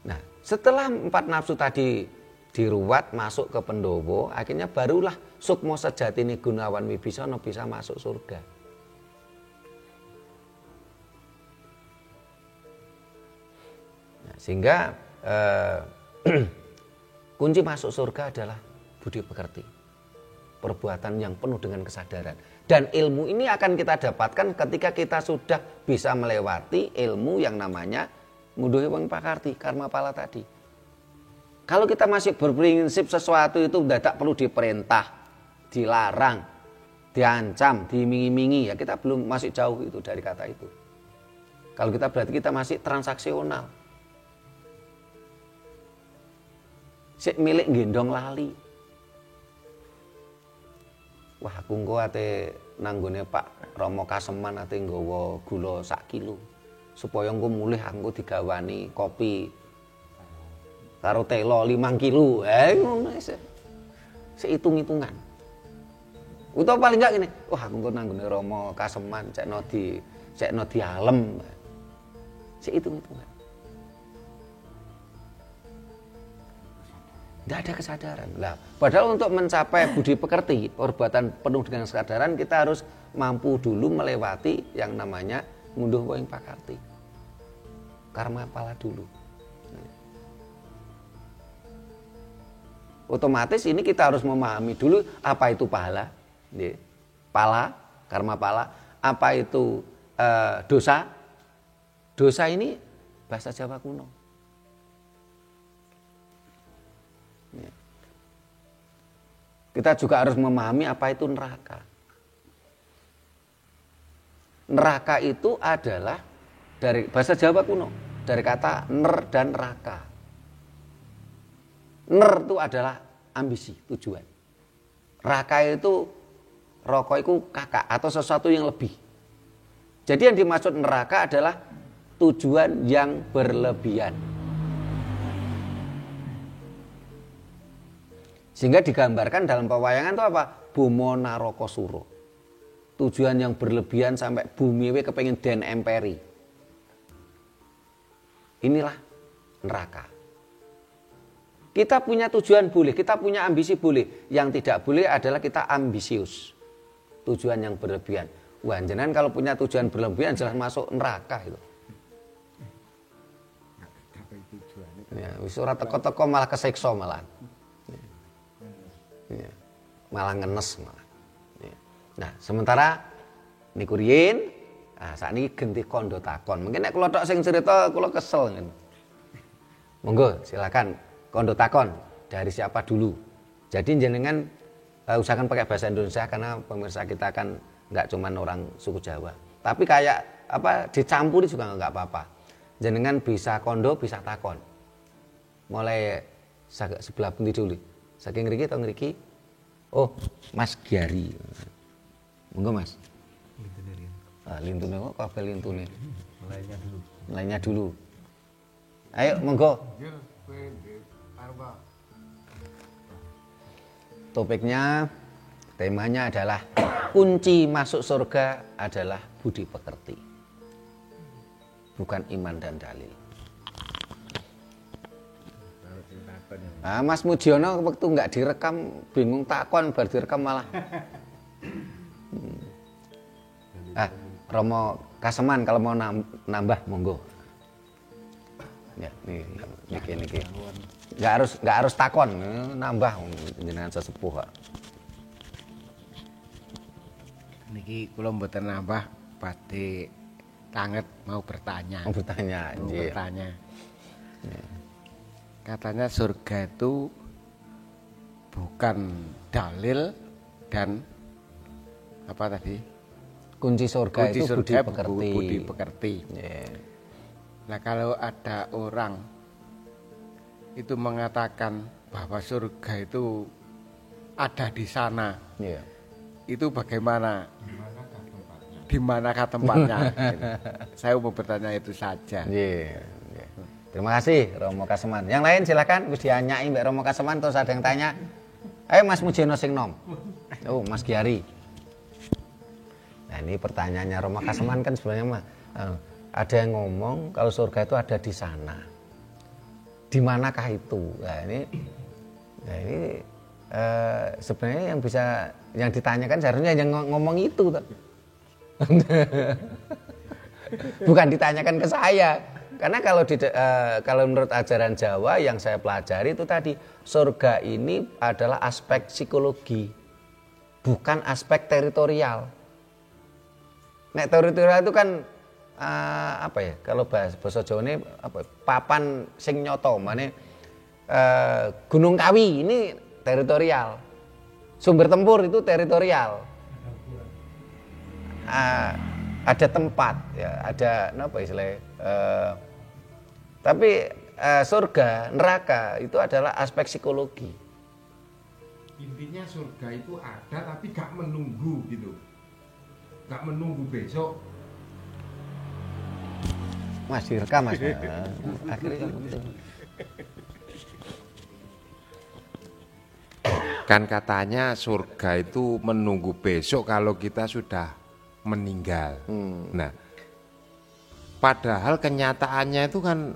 Nah, setelah 4 nafsu tadi diruwat masuk ke Pendowo, akhirnya barulah sukma sejatine Gunawan Wibisana bisa masuk surga. Nah, sehingga kunci masuk surga adalah budi pekerti, perbuatan yang penuh dengan kesadaran. Dan ilmu ini akan kita dapatkan ketika kita sudah bisa melewati ilmu yang namanya ngunduhi wong pakarti, karma pala tadi. Kalau kita masih berprinsip sesuatu itu udah tak perlu diperintah, dilarang, diancam, diiming-imingi, ya kita belum, masih jauh itu dari kata itu. Kalau kita berarti kita masih transaksional. Sik milik gendong lali. Wah, aku engko ate nanggone Pak Rama Kaseman ate nggawa gula 1 kilo. Supaya engko mulih aku digawani kopi karo telo 5 kilo. Ngono sehitung-hitungan. Utawa paling enggak gini, wah aku engko nanggone Rama Kaseman cekno di alem. Sehitung-hitungan. Tidak ada kesadaran. Nah, padahal untuk mencapai budi pekerti, perbuatan penuh dengan kesadaran, kita harus mampu dulu melewati yang namanya ngunduh wong pakarti. Karma pala dulu. Otomatis ini kita harus memahami dulu apa itu pahala, pala, karma pala, apa itu dosa. Dosa ini bahasa Jawa kuno. Kita juga harus memahami apa itu neraka. Neraka itu adalah dari bahasa Jawa kuno, dari kata ner dan raka. Ner itu adalah ambisi, tujuan. Raka itu roko itu kakak atau sesuatu yang lebih. Jadi yang dimaksud neraka adalah tujuan yang berlebihan. Sehingga digambarkan dalam pewayangan itu apa? Bomo naraka suro. Tujuan yang berlebihan sampai bumi we kepengen den emperi. Inilah neraka. Kita punya tujuan boleh, kita punya ambisi boleh. Yang tidak boleh adalah kita ambisius. Tujuan yang berlebihan. Wah, jenengan kalau punya tujuan berlebihan jelas masuk neraka itu. Ya, wis ora teko-teko malah kesiksa malah. Ya, malah ngenes malah. Ya. Nah, sementara niku riyin, sakniki genti kondo takon. Mungkin nek kula tok sing cerita kula kesel ngene. Monggo silakan kondo takon dari siapa dulu. Jadi jenengan usahakan pakai bahasa Indonesia karena pemirsa kita kan enggak cuma orang suku Jawa. Tapi kayak apa dicampuri juga enggak apa-apa. Jenengan bisa kondo, bisa takon. Mulai sebelah pundi dulu. Saking ngriki atau ngriki? Oh, Mas Giari. Monggo Mas. Lintune kok kabeh lintune. Mulainya dulu. Ayo monggo. Topiknya, temanya adalah kunci masuk surga adalah budi pekerti. Bukan iman dan dalil. Nah, Mas Mujiono waktu nggak direkam bingung takon bar direkam malah. Romo Kaseman kalau mau nambah monggo. Ya, niki. Nggak harus takon, nambah jenengan sesepuh kok. Niki kula mboten nambah badhe Tanget mau bertanya. Mau bertanya. Mau bertanya. Katanya surga itu bukan dalil dan apa tadi? Kunci surga Kunci itu surga budi pekerti. Budi pekerti. Yeah. Nah kalau ada orang itu mengatakan bahwa surga itu ada di sana, Yeah. itu bagaimana? Di manakah tempatnya? Saya mau bertanya itu saja. Yeah. Yeah. Terima kasih Romo Kaseman. Yang lain silakan wis dianyai Mbak Romo Kaseman terus ada yang tanya. Ayo Mas Mujiono sing nom. Oh, Mas Giari. Nah, ini pertanyaannya Romo Kaseman kan sebenarnya ada yang ngomong kalau surga itu ada di sana. Di manakah itu? Nah, ini sebenarnya yang ditanyakan seharusnya yang ngomong itu. Bukan ditanyakan ke saya. Karena kalau menurut ajaran Jawa yang saya pelajari itu tadi, surga ini adalah aspek psikologi, bukan aspek teritorial. Nek teritorial itu kan apa ya? Kalau bahasa Jawa ini apa? Papan sing nyoto, mane Gunung Kawi ini teritorial. Sumber tempur itu teritorial. Ada tempat, ya, ada apa istilahnya? Tapi surga, neraka itu adalah aspek psikologi. Intinya surga itu ada tapi gak menunggu gitu, gak menunggu besok. Mas direkam Mas. Akhirnya Kan katanya surga itu menunggu besok kalau kita sudah meninggal. Nah, padahal kenyataannya itu kan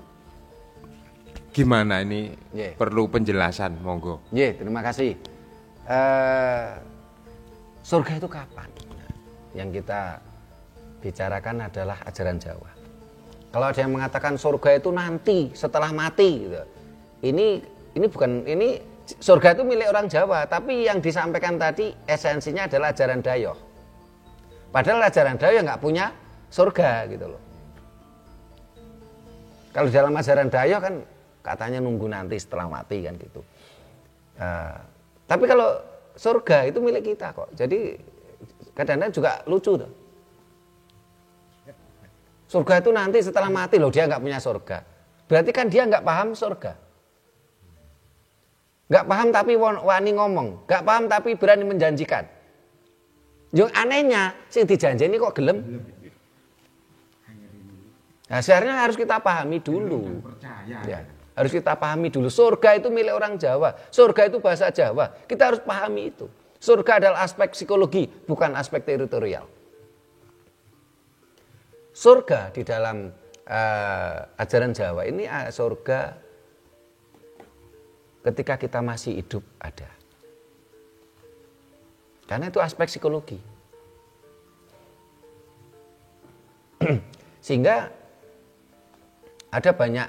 gimana ini? Yeah. Perlu penjelasan, monggo. Terima kasih. Surga itu kapan? Yang kita bicarakan adalah ajaran Jawa. Kalau ada yang mengatakan surga itu nanti setelah mati, gitu. Ini bukan surga itu milik orang Jawa, tapi yang disampaikan tadi esensinya adalah ajaran Dayoh. Padahal ajaran Dayoh nggak punya surga gitu loh. Kalau dalam ajaran Dayoh kan katanya nunggu nanti setelah mati kan gitu. Tapi kalau surga itu milik kita kok. Jadi kadang-kadang juga lucu tuh. Surga itu nanti setelah mati loh, dia nggak punya surga. Berarti kan dia nggak paham surga. Nggak paham tapi wani ngomong. Nggak paham tapi berani menjanjikan. Yang anehnya, sing dijanjeni kok gelem. Nah, sebenarnya harus kita pahami dulu. Ya, harus kita pahami dulu. Surga itu milik orang Jawa. Surga itu bahasa Jawa. Kita harus pahami itu. Surga adalah aspek psikologi, bukan aspek teritorial. Surga di dalam ajaran Jawa ini surga ketika kita masih hidup ada. Karena itu aspek psikologi. Sehingga ada banyak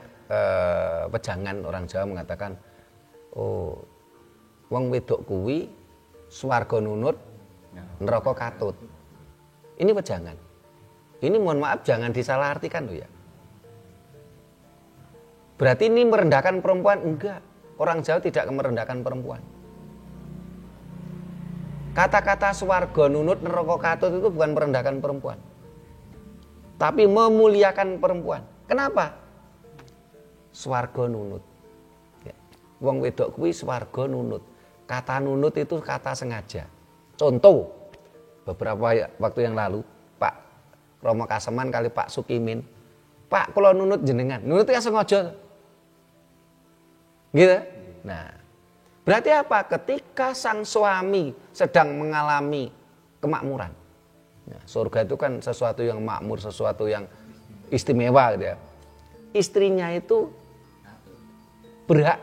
wejangan orang Jawa mengatakan, oh, wong wedok kuwi swarga nunut, neraka katut. Ini wejangan. Ini mohon maaf jangan disalahartikan loh ya. Berarti ini merendahkan perempuan? Enggak. Orang Jawa tidak merendahkan perempuan. Kata-kata swarga nunut neraka katut itu bukan merendahkan perempuan, tapi memuliakan perempuan. Kenapa? Swarga nunut. Ya. Wong wedok kuwi swarga nunut. Kata nunut itu kata sengaja. Contoh, beberapa waktu yang lalu Pak Romo Kaseman kali Pak Sukimin, Pak kula nunut jenengan. Nunut ya sengaja. Gitu. Nah, berarti apa? Ketika sang suami sedang mengalami kemakmuran. Ya, surga itu kan sesuatu yang makmur, sesuatu yang istimewa gitu ya. Istrinya itu berhak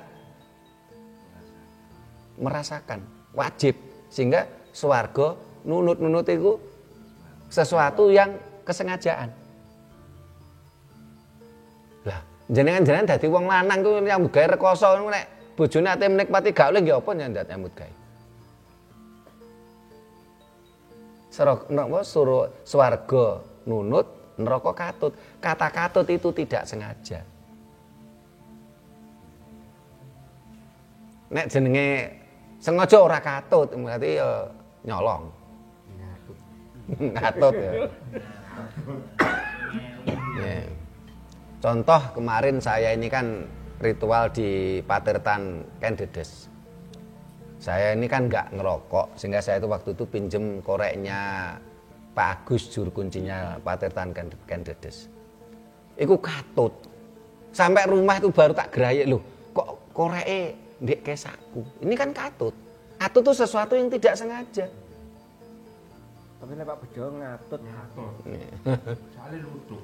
merasakan, wajib. Sehingga swarga nunut-nunut itu sesuatu yang kesengajaan. Lah, jenengan-jenengan dadi wong lanang ku nyambut gawe rekoso nek bojone ate menikmati gak oleh nggih apa nyambut gawe. Suruh swarga nunut neraka katut. Kata katut itu tidak sengaja. Nek jenenge sengaja ora katut, berarti ya nyolong. Ngatut ya. Ya. Contoh kemarin saya ini kan ritual di Patirtan Kendedes. Saya ini kan nggak ngerokok, sehingga saya itu waktu itu pinjem koreknya Pak Agus, juru kuncinya Patirtan Kendedes. Iku katut. Sampai rumah itu baru tak gerayek, loh kok koreknya ndek kesakku. Ini kan katut. Katut itu sesuatu yang tidak sengaja. Tapi nek Pak Bejo ngatut. Soalnya lutuh.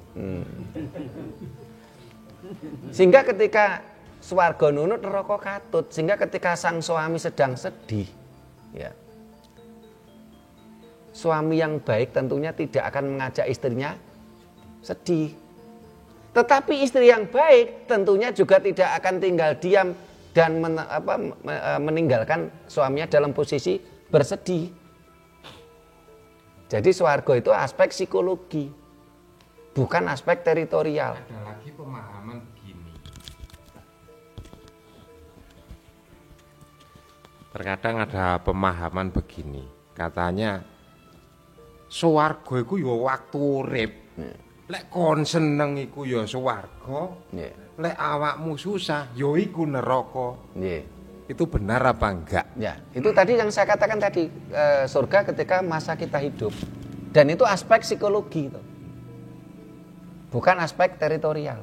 Sehingga ketika swarga nunut neraka katut, sehingga ketika sang suami sedang sedih, ya. Suami yang baik tentunya tidak akan mengajak istrinya sedih. Tetapi istri yang baik tentunya juga tidak akan tinggal diam dan meninggalkan suaminya dalam posisi bersedih. Jadi swarga itu aspek psikologi, bukan aspek teritorial. Ada lagi pemahaman begini. Terkadang ada pemahaman begini, katanya swarga iku ya waktu urip. Lek kon seneng iku ya swarga. Lek awakmu susah ya iku neraka. Itu benar apa enggak? Ya, itu tadi yang saya katakan tadi, surga ketika masa kita hidup. Dan itu aspek psikologi itu. Bukan aspek teritorial.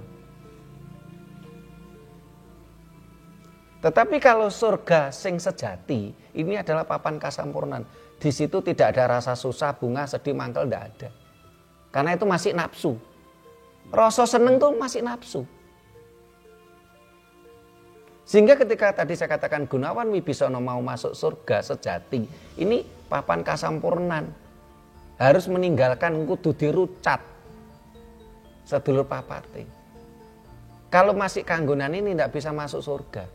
Tetapi kalau surga sing sejati, ini adalah papan kasampurnan. Di situ tidak ada rasa susah, bunga, sedih, mangkel, tidak ada. Karena itu masih nafsu. Rasa seneng tuh masih nafsu. Sehingga ketika tadi saya katakan Gunawan Wibisono mau masuk surga sejati, ini papan kasampurnan. Harus meninggalkan kudu dirucat sedulur papate. Kalau masih kanggonan ini tidak bisa masuk surga.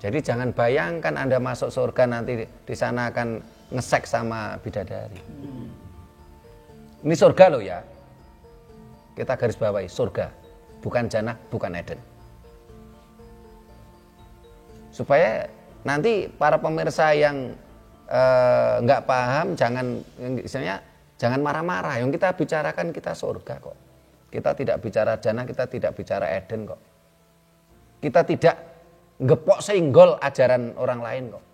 Jadi jangan bayangkan Anda masuk surga nanti di sana akan ngesek sama bidadari. Ini surga loh ya. Kita garis bawahi surga, bukan jannah, bukan Eden. Supaya nanti para pemirsa yang nggak paham jangan marah-marah. Yang kita bicarakan kita surga kok. Kita tidak bicara jannah, kita tidak bicara Eden kok. Kita tidak ngepok senggol ajaran orang lain kok.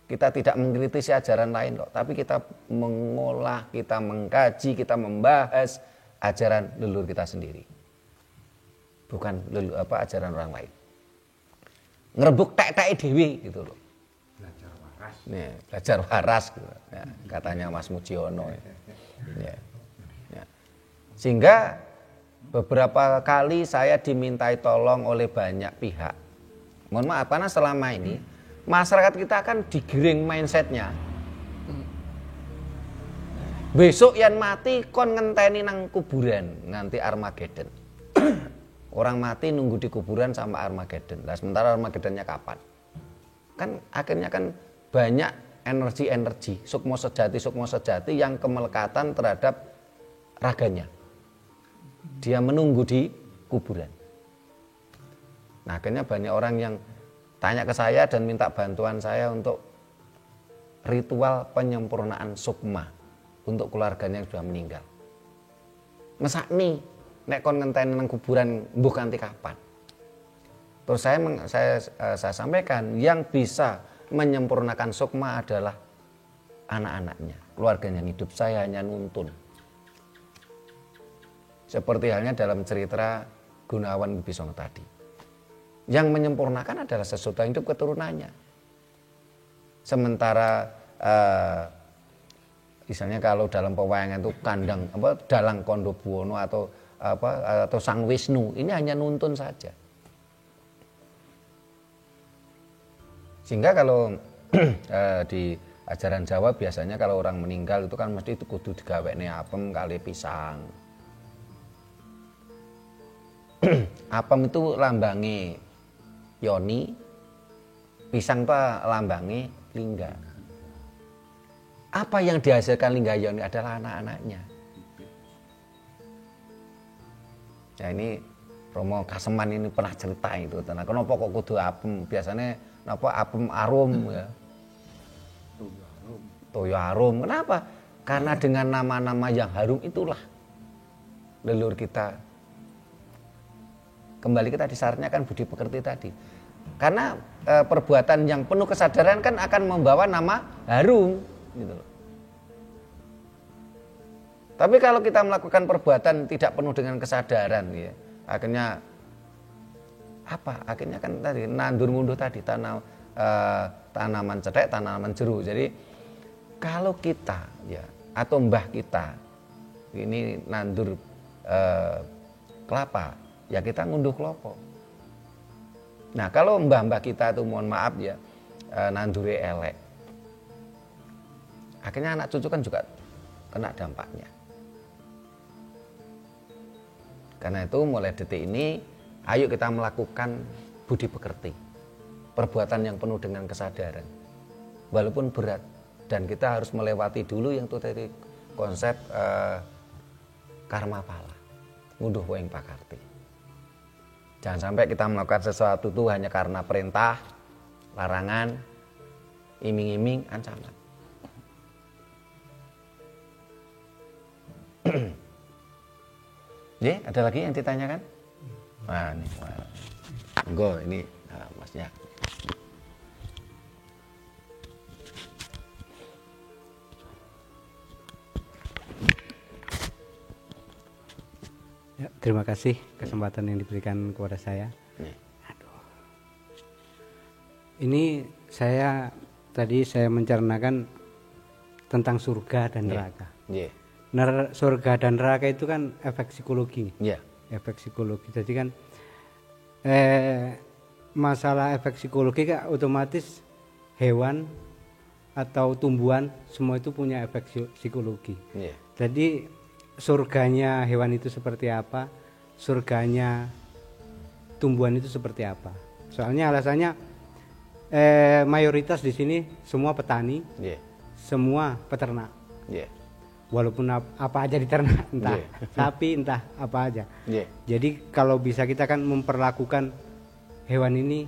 Kita tidak mengkritisi ajaran lain kok. Tapi kita mengolah, kita mengkaji, kita membahas ajaran leluhur kita sendiri. Bukan ajaran orang lain. Ngerebuk tek-tek dewi gitu loh. Belajar waras. Nih, belajar waras gitu. Ya, katanya Mas Mujiono. Ya. Ya. Sehingga beberapa kali saya dimintai tolong oleh banyak pihak. Mohon maaf, karena selama ini masyarakat kita kan digiring mindsetnya. Besok yang mati kon ngenteni nang kuburan nganti Armageddon. Orang mati nunggu di kuburan sama Armageddon. Nah, sementara Armageddonnya kapan? Kan akhirnya kan banyak energi-energi sukmo sejati yang kemelekatan terhadap raganya. Dia menunggu di kuburan. Nah, akhirnya banyak orang yang tanya ke saya dan minta bantuan saya untuk ritual penyempurnaan sukma untuk keluarganya yang sudah meninggal. Mesakni nek kon ngenteni nang kuburan mbuh kanthi kapan. Terus saya sampaikan yang bisa menyempurnakan sukma adalah anak-anaknya, keluarganya yang hidup. Saya hanya nuntun. Seperti halnya dalam cerita Gunawan Wibisono tadi. Yang menyempurnakan adalah sesuatu yang hidup keturunannya. Sementara misalnya kalau dalam pewayangan itu kandang dalang Kondo Buwono atau Sang Wisnu, ini hanya nuntun saja. Sehingga kalau di ajaran Jawa biasanya kalau orang meninggal itu kan mesti kudu digawekne apem kali pisang. Apem itu lambange yoni, pisang itu lambange lingga. Apa yang dihasilkan lingga yoni adalah anak-anaknya. Ya ini Romo Kaseman ini pernah cerita itu tentang kenapa kok kudu apem, biasanya kenapa apem arum ya. Toyo harum. Kenapa? Karena dengan nama-nama yang harum itulah leluhur kita. Kembali kita disyaratnya kan budi pekerti tadi. Karena perbuatan yang penuh kesadaran kan akan membawa nama harum gitu loh. Tapi kalau kita melakukan perbuatan tidak penuh dengan kesadaran ya, akhirnya apa? Akhirnya kan tadi nandur ngunduh tadi tanaman cedek, tanaman jeruk. Jadi kalau kita ya atau mbah kita ini nandur kelapa, ya kita ngunduh klopo. Nah kalau mbah-mbah kita itu mohon maaf ya nanduri elek, akhirnya anak cucu kan juga kena dampaknya. Karena itu mulai detik ini ayo kita melakukan budi pekerti, perbuatan yang penuh dengan kesadaran walaupun berat. Dan kita harus melewati dulu yang itu tadi konsep karma pala, ngunduh woing pakarti. Jangan sampai kita melakukan sesuatu itu hanya karena perintah, larangan, iming-iming, ancaman. Ya, ada lagi yang ditanyakan? Nah, ini, enggak, ini masnya. Ya, terima kasih kesempatan yang diberikan kepada saya. Aduh. Ini tadi saya mencernakan tentang surga dan neraka. Surga dan neraka itu kan efek psikologi. Efek psikologi. Jadi kan masalah efek psikologi kan otomatis hewan atau tumbuhan semua itu punya efek psikologi. Jadi surganya hewan itu seperti apa, surganya tumbuhan itu seperti apa. Soalnya alasannya mayoritas di sini semua petani, semua peternak. Walaupun apa aja diternak, entah sapi, entah apa aja. Jadi kalau bisa kita kan memperlakukan hewan ini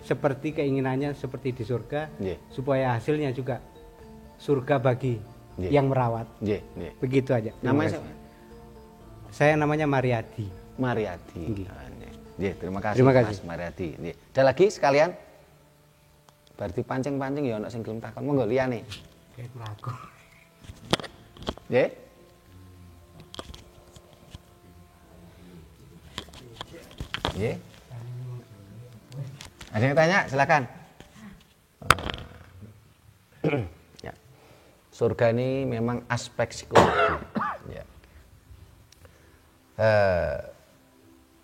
seperti keinginannya seperti di surga, supaya hasilnya juga surga bagi yang merawat. Begitu aja. Namanya siapa? Saya namanya Mariadi. Mariadi. Terima kasih, Terima kasih. Mas Mariadi. Ada lagi sekalian? Berarti pancing-pancing ya ana sing gelem takon. Monggo liyane. Nggih. Nggih. Ada yang tanya? Silakan. Ya. Surga ini memang aspek psikologi. Ya.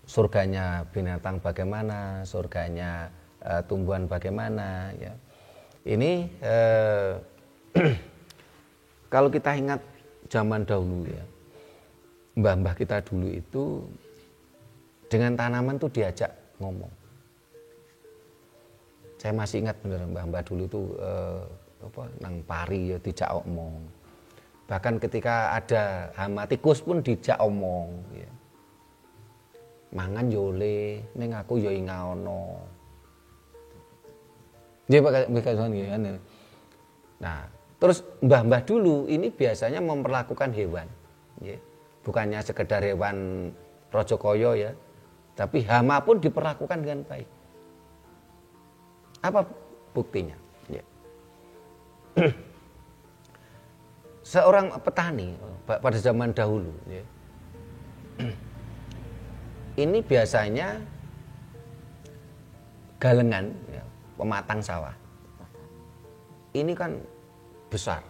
Surganya binatang bagaimana, surganya tumbuhan bagaimana. Ya. Ini kalau kita ingat zaman dahulu ya, mbah-mbah kita dulu itu dengan tanaman tuh diajak ngomong. Saya masih ingat bener mbah-mbah dulu tuh nang pari ya dijak omong. Bahkan ketika ada hama tikus pun dijak omong ya. Mangan yo le, ning aku yo ingaono. Nggih Pak nggih. Nah, terus mbah-mbah dulu ini biasanya memperlakukan hewan ya. Bukannya sekedar hewan Rajakaya ya, tapi hama pun diperlakukan dengan baik. Apa buktinya? Ya. Seorang petani pada zaman dahulu ya, ini biasanya galengan ya, pematang sawah ini kan besar,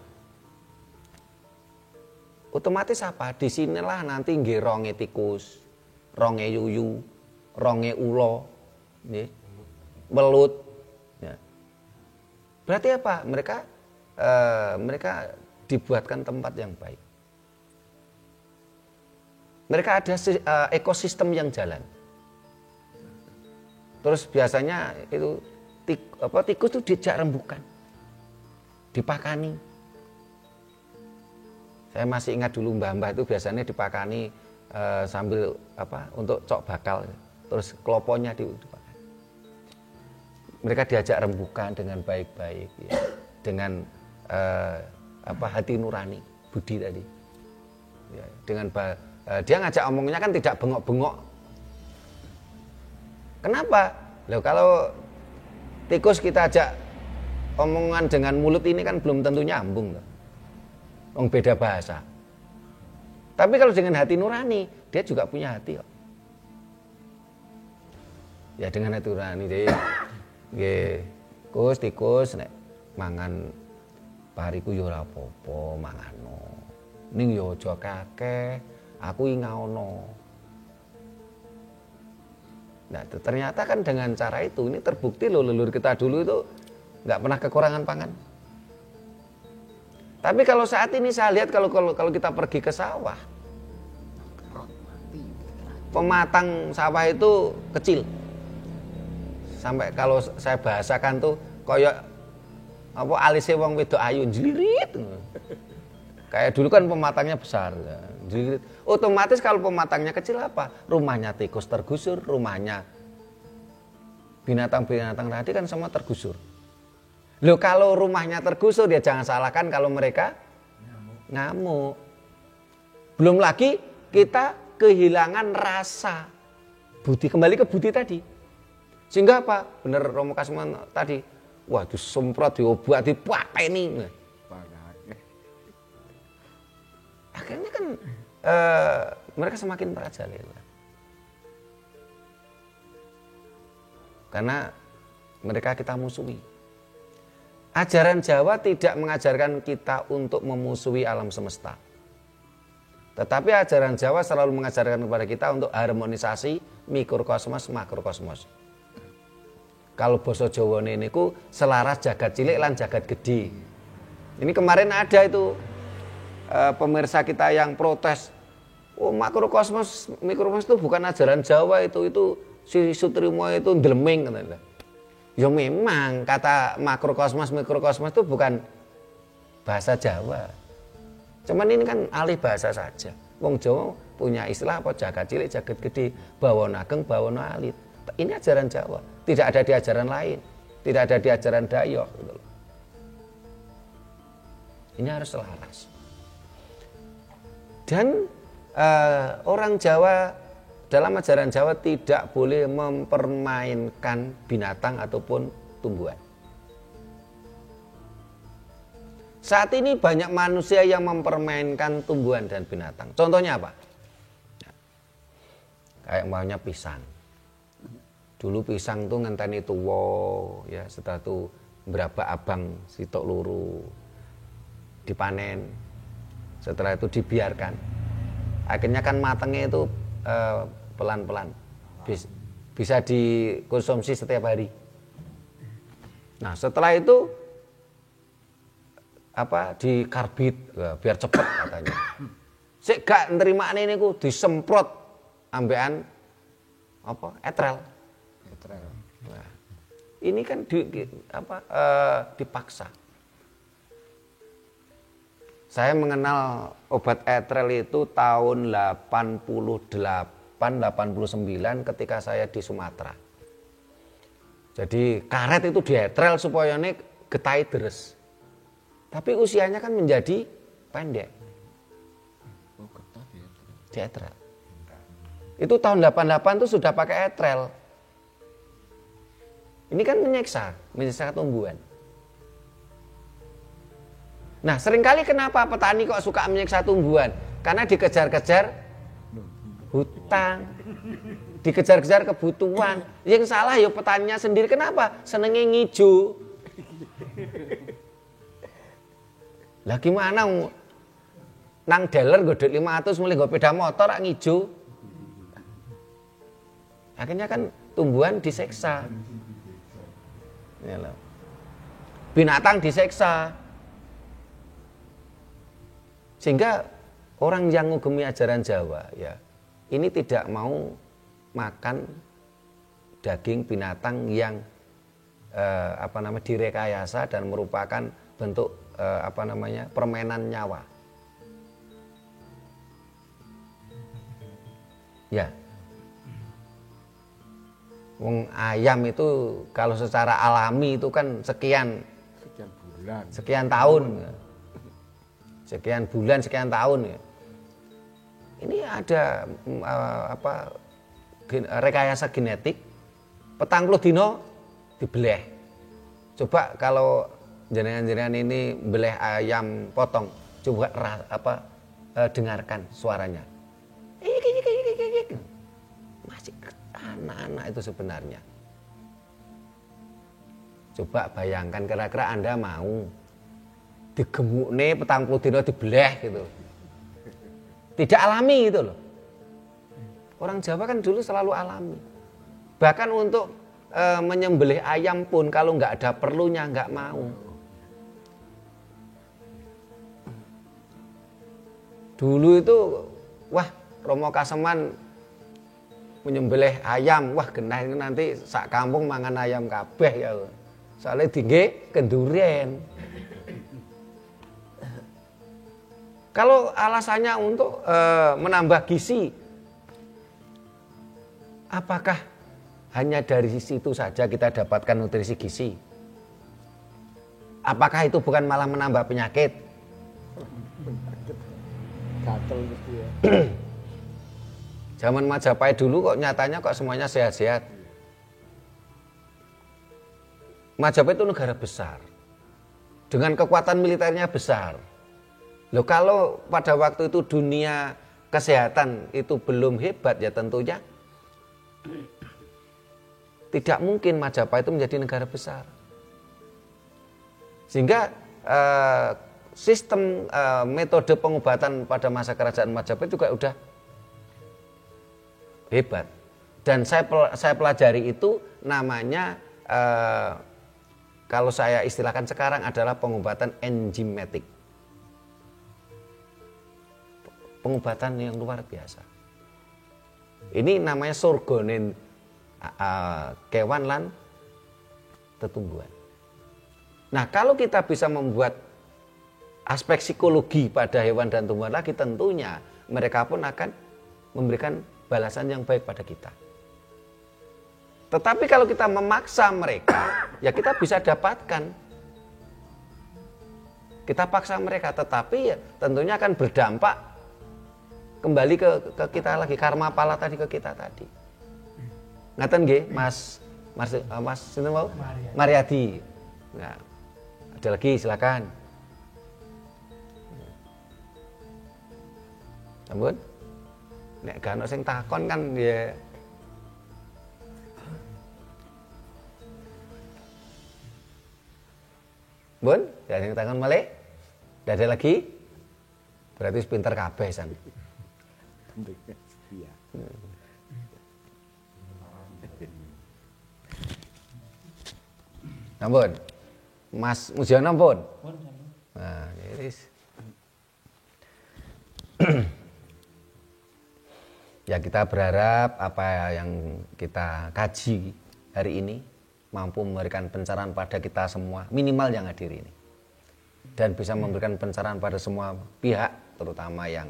otomatis apa? Di sinilah nanti nggih ronge tikus, ronge yuyu, ronge ulo, ya, welut. Ya. Berarti apa? Mereka dibuatkan tempat yang baik. Mereka ada ekosistem yang jalan. Terus biasanya itu tikus itu dijak rembukan, dipakani. Saya masih ingat dulu mbah-mbah itu biasanya dipakani sambil apa untuk cok bakal, terus kloponya dipakai. Mereka diajak rembukan dengan baik-baik, ya, dengan hati nurani, budi tadi. Ya, dengan dia ngajak omongnya kan tidak bengok-bengok. Kenapa? Loh, kalau tikus kita ajak omongan dengan mulut ini kan belum tentu nyambung, wong beda bahasa. Tapi kalau dengan hati nurani, dia juga punya hati kok. Ya dengan hati nurani dia, nggih, tikus nek mangan pariku yo ora apa-apa mangano. Ning yo aja kakeh, aku ngaono. Nah, ternyata kan dengan cara itu ini terbukti loh leluhur kita dulu itu nggak pernah kekurangan pangan. Tapi kalau saat ini saya lihat kalau kita pergi ke sawah, pematang sawah itu kecil. Sampai kalau saya bahasakan tuh koyok apa alise wong wedok ayu jlirit. Kayak dulu kan pematangnya besar, jlirit. Otomatis kalau pematangnya kecil apa? Rumahnya tikus tergusur, rumahnya binatang-binatang tadi kan semua tergusur. Loh, kalau rumahnya tergusur ya jangan salahkan kalau mereka ngamuk. Belum lagi kita kehilangan rasa budi, kembali ke budi tadi. Sehingga apa? Bener Romo Kasman tadi, wah disemprot, diobat, dipateni. Akhirnya kan mereka semakin merajalela. Karena mereka kita musuhi. Ajaran Jawa tidak mengajarkan kita untuk memusuhi alam semesta. Tetapi ajaran Jawa selalu mengajarkan kepada kita untuk harmonisasi mikrokosmos makrokosmos. Kalau basa Jawane niku selaras jagat cilik lan jagat gede. Ini kemarin ada itu pemirsa kita yang protes. Oh, makrokosmos mikrokosmos itu bukan ajaran Jawa itu si Sutrimo itu ndleming katanya. Ya memang kata makrokosmos mikrokosmos itu bukan bahasa Jawa. Cuman ini kan alih bahasa saja. Wong Jawa punya istilah apa jagat cilik jagat gede, bawana ageng bawana alit. Ini ajaran Jawa, tidak ada di ajaran lain, tidak ada di ajaran Dayak gitu loh. Ini harus selaras. Dan orang Jawa dalam ajaran Jawa tidak boleh mempermainkan binatang ataupun tumbuhan. Saat ini banyak manusia yang mempermainkan tumbuhan dan binatang. Contohnya apa? Kayak maunya pisang. Dulu pisang tuh ngenteni tuwa, ya setelah itu berapa abang sitok luru dipanen. Setelah itu dibiarkan. Akhirnya kan matangnya itu pelan-pelan bisa dikonsumsi setiap hari. Nah setelah itu dikarbit biar cepat katanya. Sik gak nerima ini ku disemprot ambekan etrel. Nah, ini kan dipaksa. Saya mengenal obat etrel itu tahun 88-89 ketika saya di Sumatera. Jadi karet itu dietrel supaya ini getai deres. Tapi usianya kan menjadi pendek. Dietrel. Itu tahun 88 itu sudah pakai etrel. Ini kan menyiksa tumbuhan. Nah, seringkali kenapa petani kok suka menyiksa tumbuhan? Karena dikejar-kejar hutang, dikejar-kejar kebutuhan. Yang salah ya petaninya sendiri. Kenapa? Senengnya ngijo. Lah gimana? Nang dealer godhok 500 mulai nggo sepeda motor rak ngijo. Akhirnya kan tumbuhan disiksa. Binatang disiksa. Sehingga orang yang ngugemi ajaran Jawa ya ini tidak mau makan daging binatang yang direkayasa dan merupakan bentuk permainan nyawa. Ya. Wong ayam itu kalau secara alami itu kan sekian bulan, sekian tahun, sekian bulan, sekian tahun ya. Ini ada rekayasa genetik, 40 dino dibeleh. Coba kalau jenengan-jenengan ini beleh ayam potong, coba dengarkan suaranya. Masih anak-anak itu sebenarnya. Coba bayangkan kira-kira Anda mau digemukne 40 dino dibeleh gitu. Tidak alami gitu loh. Orang Jawa kan dulu selalu alami. Bahkan untuk menyembelih ayam pun kalau nggak ada perlunya nggak mau. Dulu itu wah Romo Kaseman menyembelih ayam, wah genah ini nanti sak kampung mangan ayam kabeh ya. Soalnya tinggi kenduren. Kalau alasannya untuk menambah gizi, apakah hanya dari situ saja kita dapatkan nutrisi gizi? Apakah itu bukan malah menambah penyakit? Gatel mesti ya. Zaman Majapahit dulu kok nyatanya kok semuanya sehat-sehat. Majapahit itu negara besar, dengan kekuatan militernya besar. Loh kalau pada waktu itu dunia kesehatan itu belum hebat ya tentunya tidak mungkin Majapahit itu menjadi negara besar. Sehingga sistem metode pengobatan pada masa kerajaan Majapahit juga udah hebat. Dan saya pelajari itu namanya kalau saya istilahkan sekarang adalah pengobatan enzimatik. Pengobatan yang luar biasa. Ini namanya surgonen kewan lan tetumbuhan. Nah, kalau kita bisa membuat aspek psikologi pada hewan dan tumbuhan lagi, tentunya mereka pun akan memberikan balasan yang baik pada kita. Tetapi kalau kita memaksa mereka, ya kita bisa dapatkan. Kita paksa mereka, tetapi ya tentunya akan berdampak kembali ke kita lagi, karma pala tadi ke kita tadi. Ngaten nggih, Mas sinten mau? Mariadi. Nah, ada lagi silakan. Ampun. Nek gak ono sing takon kan ya. Bun, ada yang takon malih? Tidak ada lagi? Berarti pinter kabeh san. Iya. Ampun. Mas Mujiono ampun. Nah, iris. Ya kita berharap apa yang kita kaji hari ini mampu memberikan pencerahan pada kita semua, minimal yang hadir ini. Dan bisa memberikan pencerahan pada semua pihak, terutama yang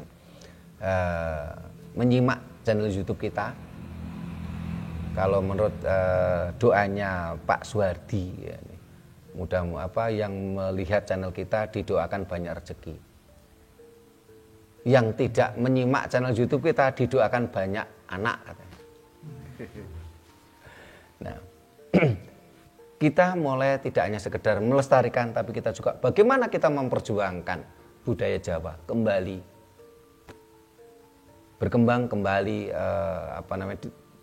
menyimak channel YouTube kita. Kalau menurut doanya Pak Suhardi, ya, mudah yang melihat channel kita didoakan banyak rezeki. Yang tidak menyimak channel YouTube kita didoakan banyak anak. Nah, kita mulai tidak hanya sekedar melestarikan, tapi kita juga bagaimana kita memperjuangkan budaya Jawa kembali berkembang, kembali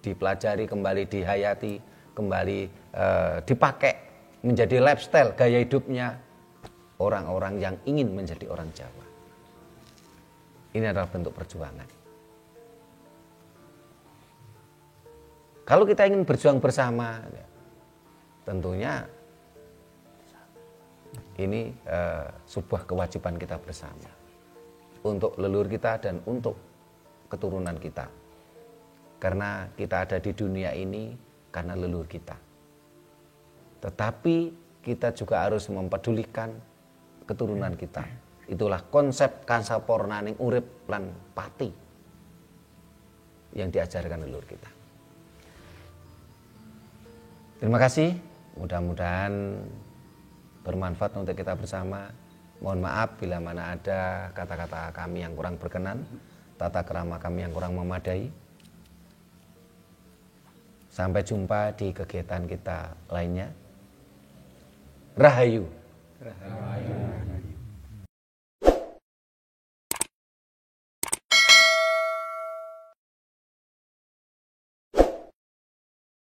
dipelajari, kembali dihayati, kembali dipakai menjadi lifestyle gaya hidupnya orang-orang yang ingin menjadi orang Jawa. Ini adalah bentuk perjuangan. Kalau kita ingin berjuang bersama, tentunya ini sebuah kewajiban kita bersama untuk leluhur kita dan untuk keturunan kita. Karena kita ada di dunia ini karena leluhur kita. Tetapi kita juga harus mempedulikan keturunan kita. Itulah konsep kansapornaning urip lan pati. yang diajarkan leluhur kita. Terima kasih, mudah-mudahan bermanfaat untuk kita bersama. Mohon maaf bila mana ada kata-kata kami yang kurang berkenan, tata krama kami yang kurang memadai. Sampai jumpa di kegiatan kita lainnya. Rahayu. Rahayu.